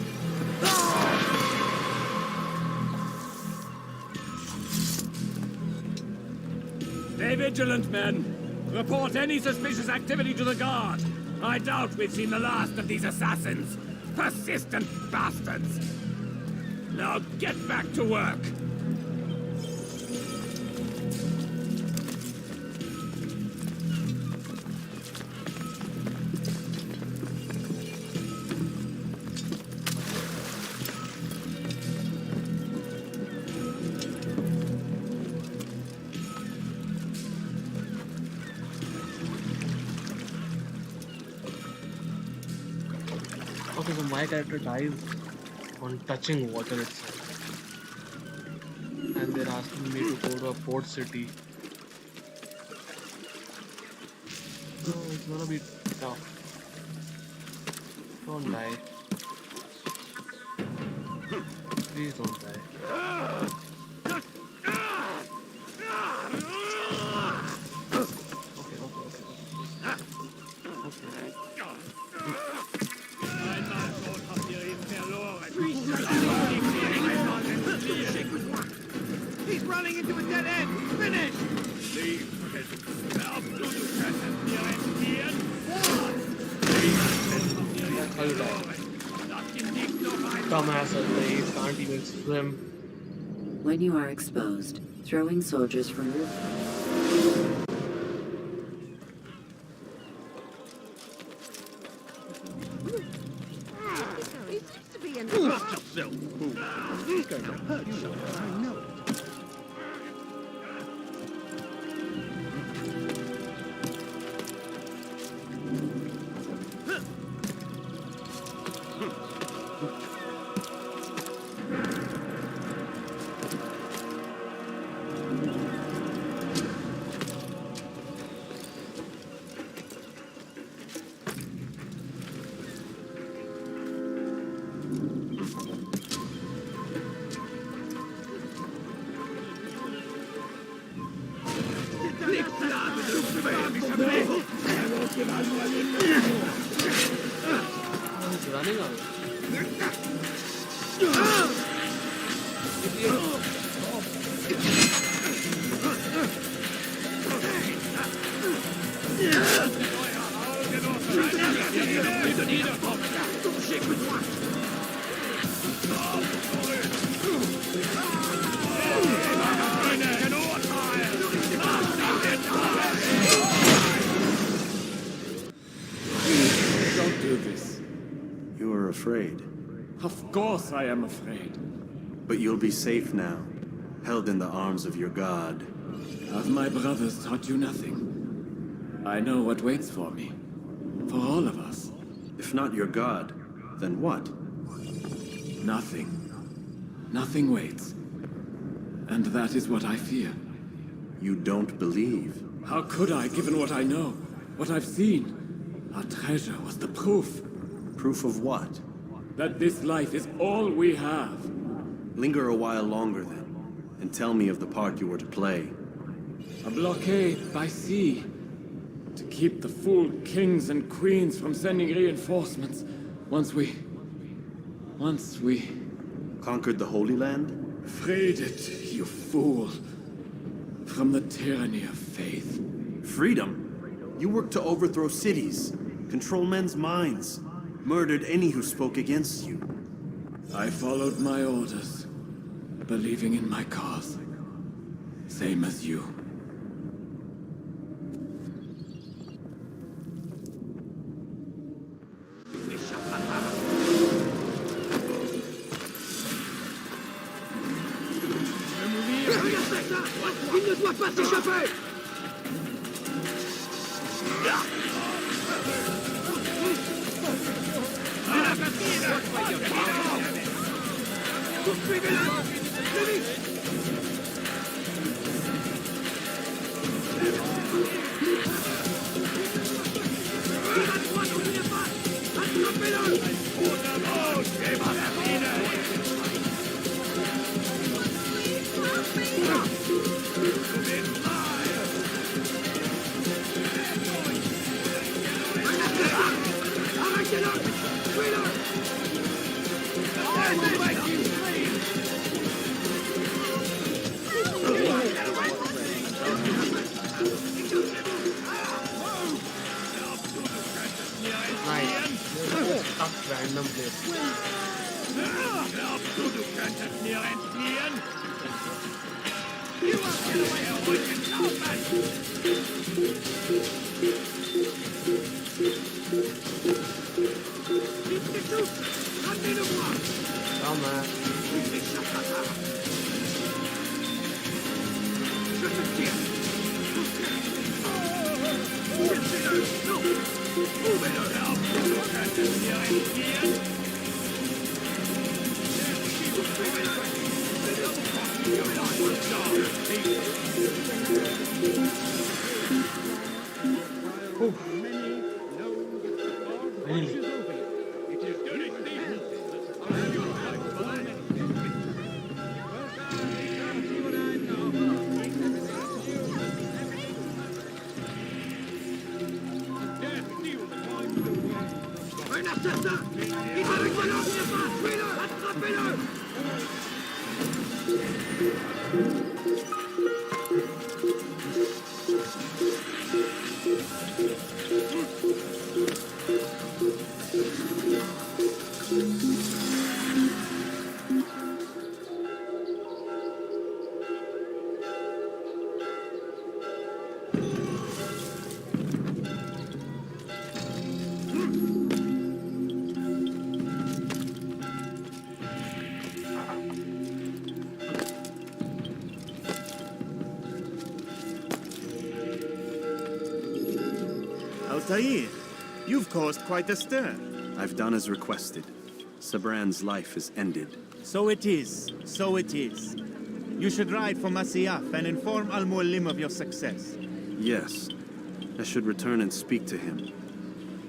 Stay vigilant, men. Report any suspicious activity to the guard. I doubt we've seen the last of these assassins. Persistent bastards. Now get back to work. Okay, so my character dies on touching water itself. And they're asking me to go to a port city. So it's gonna be tough. Don't die. Please don't die. He's running into a dead end! Finish! Leave his self to the present European Dumbasses, they can't even swim. When you are exposed, throwing soldiers from your... He seems to be in Watch yourself, fool. He's going to hurt you. I know it. He's running out. afraid. Of course I am afraid. But you'll be safe now, held in the arms of your god. Have my brothers taught you nothing? I know what waits for me. For all of us. If not your god, then what? Nothing. Nothing waits. And that is what I fear. You don't believe? How could I, given what I know? What I've seen? Our treasure was the proof. Proof of what? That this life is all we have. Linger a while longer then, and tell me of the part you were to play. A blockade by sea. To keep the fool kings and queens from sending reinforcements. Once we... Conquered the Holy Land? Freed it, you fool. From the tyranny of faith. Freedom? You worked to overthrow cities, control men's minds, murdered any who spoke against you. I followed my orders, believing in my cause. Same as you. Il ne doit pas s'échapper! Random place. Glaubst du, du könntest mir entfliehen? You won't get away from what you know, man! Keep the troops! Ramenez-moi! Come on. Je te tire! Cherchez-le! Non! Trouvez-le! Glaubst du, du könntest mir entfliehen? Un assassin! Il va avec l'homme, il pas! Tuez-le! Attrapez-le! Altair, you've caused quite a stir. I've done as requested. Sabran's life is ended. So it is. So it is. You should ride for Masyaf and inform Al-Mualim of your success. Yes. I should return and speak to him.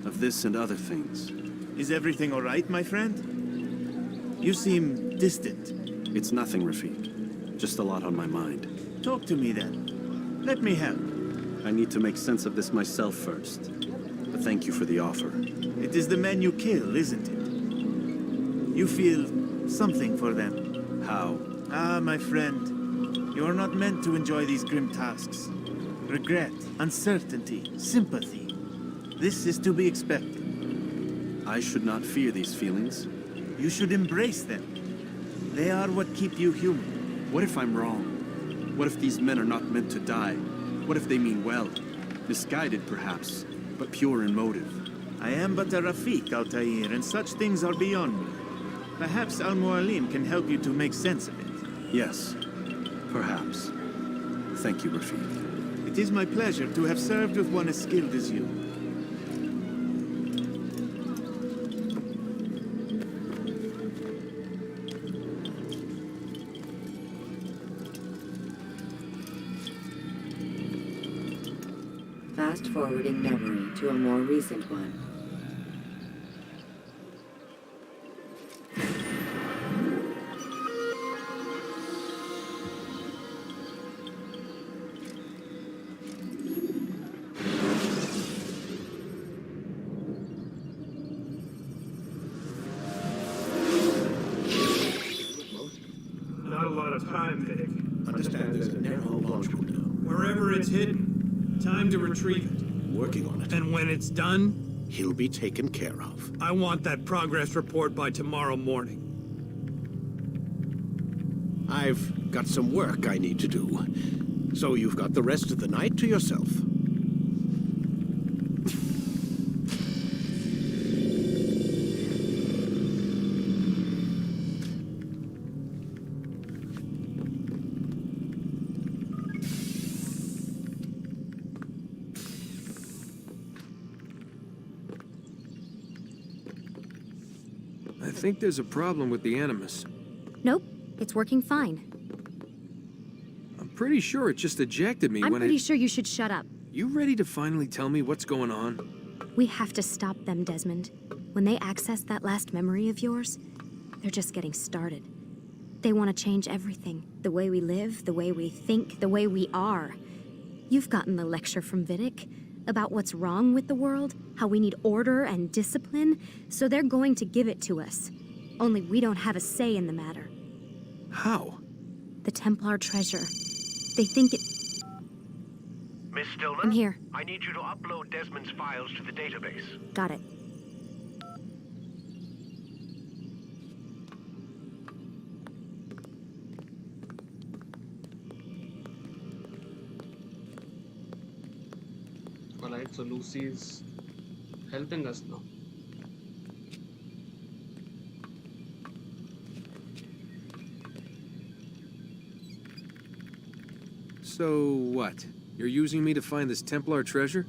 Of this and other things. Is everything all right, my friend? You seem distant. It's nothing, Rafiq. Just a lot on my mind. Talk to me then. Let me help. I need to make sense of this myself first. But thank you for the offer. It is the men you kill, isn't it? You feel something for them. How? Ah, my friend. You are not meant to enjoy these grim tasks. Regret, uncertainty, sympathy. This is to be expected. I should not fear these feelings. You should embrace them. They are what keep you human. What if I'm wrong? What if these men are not meant to die? What if they mean well? Misguided, perhaps, but pure in motive. I am but a Rafiq, Altair, and such things are beyond me. Perhaps Al-Mualim can help you to make sense of it. Yes, perhaps. Thank you, Rafiq. It is my pleasure to have served with one as skilled as you. Fast-forwarding memory to a more recent one. Not a lot of time, Vic. Understand there's a narrow launch window. Wherever it's hidden, time to retrieve it. Working on it. And when it's done, He'll be taken care of. I want that progress report by tomorrow morning. I've got some work I need to do. So you've got the rest of the night to yourself. I think there's a problem with the Animus. Nope, it's working fine. I'm pretty sure it just ejected me I'm when pretty sure you should shut up. You ready to finally tell me what's going on? We have to stop them, Desmond. When they access that last memory of yours, they're just getting started. They want to change everything. The way we live, the way we think, the way we are. You've gotten the lecture from Vidic about what's wrong with the world, how we need order and discipline, so they're going to give it to us. Only we don't have a say in the matter. How? The Templar treasure. They think it... Miss Stillman? I'm here. I need you to upload Desmond's files to the database. Got it. Alright, so Lucy's helping us now. So what? You're using me to find this Templar treasure?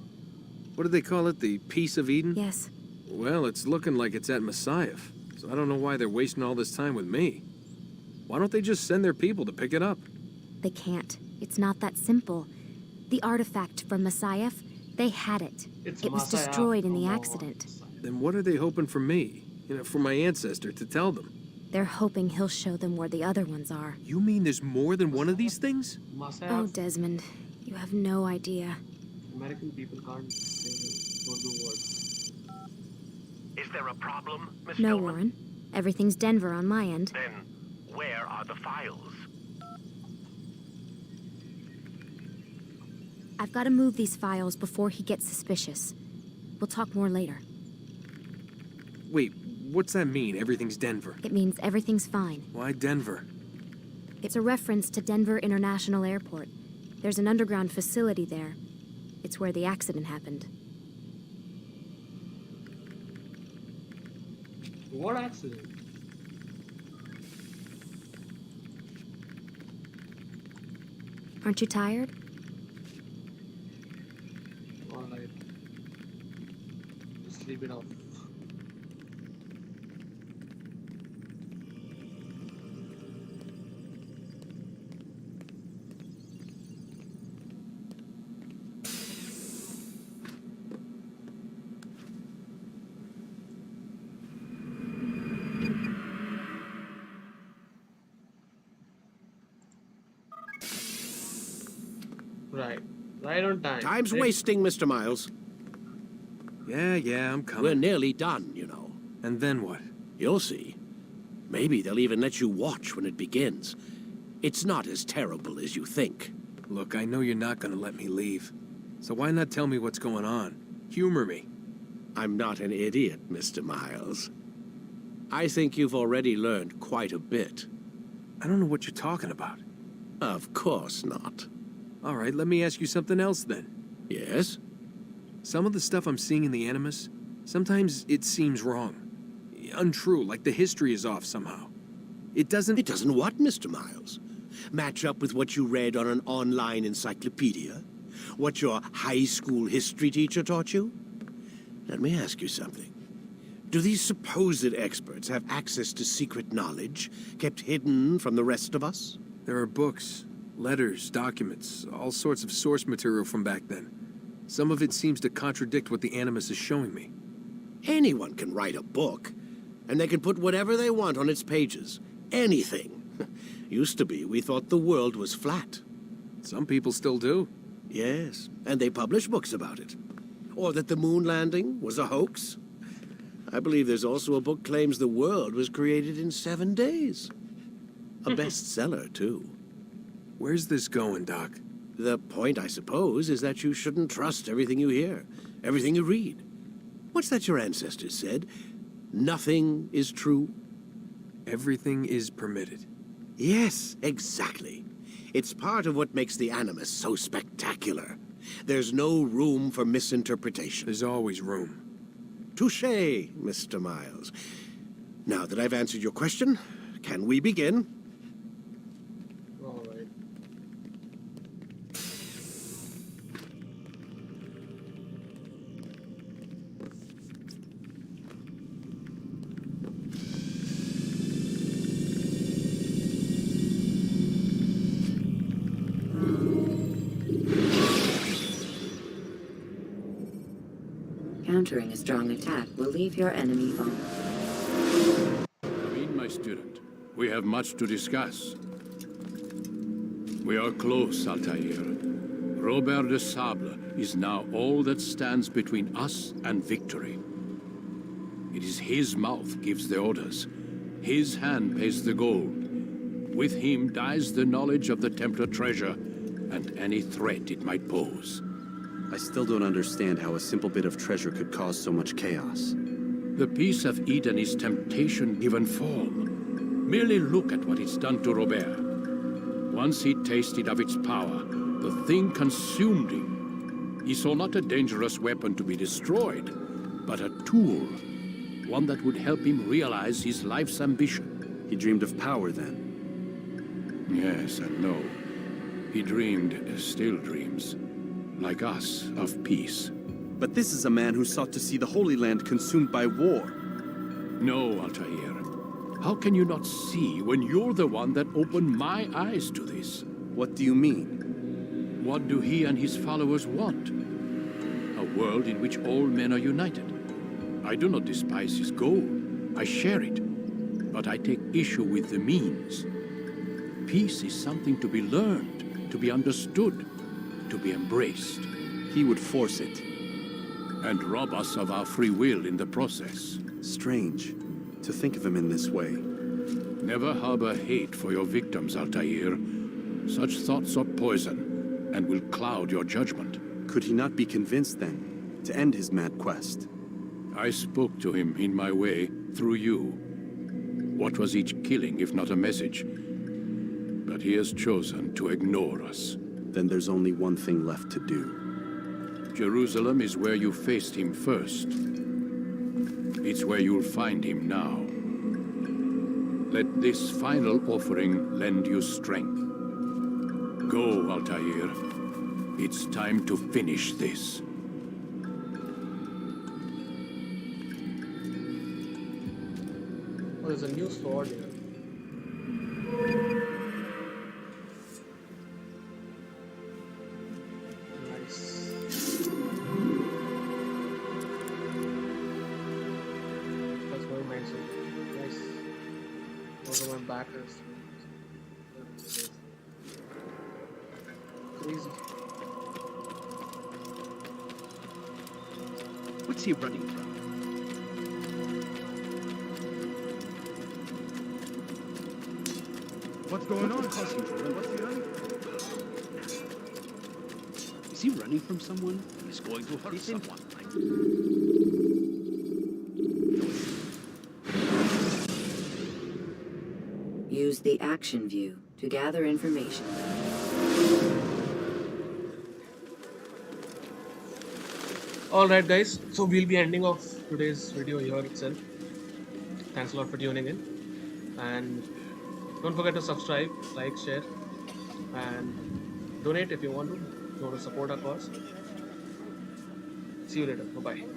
What do they call it? The Peace of Eden? Yes. Well, it's looking like it's at Messiah, so I don't know why they're wasting all this time with me. Why don't they just send their people to pick it up? They can't. It's not that simple. The artifact from Messiah, they had it. It was destroyed in the accident. Then what are they hoping for me? You know, for my ancestor to tell them? They're hoping he'll show them where the other ones are. You mean there's more than one of these things? Oh, Desmond, you have no idea. American people can't say or do words. Is there a problem, Miss No, Stillman? Warren. Everything's Denver on my end. Then, where are the files? I've got to move these files before he gets suspicious. We'll talk more later. Wait, what's that mean, everything's Denver? It means everything's fine. Why Denver? It's a reference to Denver International Airport. There's an underground facility there. It's where the accident happened. What accident? Aren't you tired? Alright. Just sleep it off. Right. Right on time. Time's Hey. wasting, Mr. Miles. Yeah, I'm coming. We're nearly done, you know. And then what? You'll see. Maybe they'll even let you watch when it begins. It's not as terrible as you think. Look, I know you're not gonna let me leave. So why not tell me what's going on? Humor me. I'm not an idiot, Mr. Miles. I think you've already learned quite a bit. I don't know what you're talking about. Of course not. All right, let me ask you something else then. Yes? Some of the stuff I'm seeing in the Animus, Sometimes it seems wrong. Untrue, like the history is off somehow. It doesn't... It doesn't what, Mr. Miles? Match up with what you read on an online encyclopedia? What your high school history teacher taught you? Let me ask you something. Do these supposed experts have access to secret knowledge kept hidden from the rest of us? There are books, letters, documents, all sorts of source material from back then. Some of it seems to contradict what the Animus is showing me. Anyone can write a book, and they can put whatever they want on its pages. Anything. Used to be, we thought the world was flat. Some people still do. Yes, and they publish books about it. Or that the moon landing was a hoax. I believe there's also a book claims the world was created in 7 days. A bestseller, too. Where's this going, Doc? The point, I suppose, is that you shouldn't trust everything you hear, everything you read. What's that your ancestors said? Nothing is true? Everything is permitted. Yes, exactly. It's part of what makes the Animus so spectacular. There's no room for misinterpretation. There's always room. Touché, Mr. Miles. Now that I've answered your question, can we begin? All right. Countering a strong attack will leave your enemy vulnerable. Read, my student. We have much to discuss. We are close, Altair. Robert de Sable is now all that stands between us and victory. It is his mouth gives the orders. His hand pays the gold. With him dies the knowledge of the Templar treasure and any threat it might pose. I still don't understand how a simple bit of treasure could cause so much chaos. The peace of Eden is temptation given form. Merely look at what it's done to Robert. Once he tasted of its power, the thing consumed him. He saw not a dangerous weapon to be destroyed, but a tool. One that would help him realize his life's ambition. He dreamed of power then? Yes and no. He dreamed, still dreams. Like us, of peace. But this is a man who sought to see the Holy Land consumed by war. No, Altair. How can you not see when you're the one that opened my eyes to this? What do you mean? What do he and his followers want? A world in which all men are united. I do not despise his goal. I share it. But I take issue with the means. Peace is something to be learned, to be understood, to be embraced. He would force it. And rob us of our free will in the process. Strange, to think of him in this way. Never harbor hate for your victims, Altair. Such thoughts are poison, and will cloud your judgment. Could he not be convinced, then, to end his mad quest? I spoke to him in my way, through you. What was each killing, if not a message? But he has chosen to ignore us. Then there's only one thing left to do. Jerusalem is where you faced him first. It's where you'll find him now. Let this final offering lend you strength. Go, Altair. It's time to finish this. Oh, there's a new sword here. Backers. Crazy. What's he running from? What's going on? What's he running from? Is he running from someone? He's going to hurt someone. Use the action view to gather information. Alright guys, so we'll be ending off today's video here itself. Thanks a lot for tuning in, and don't forget to subscribe, like, share, and donate if you want to support our cause. See you later. Bye bye.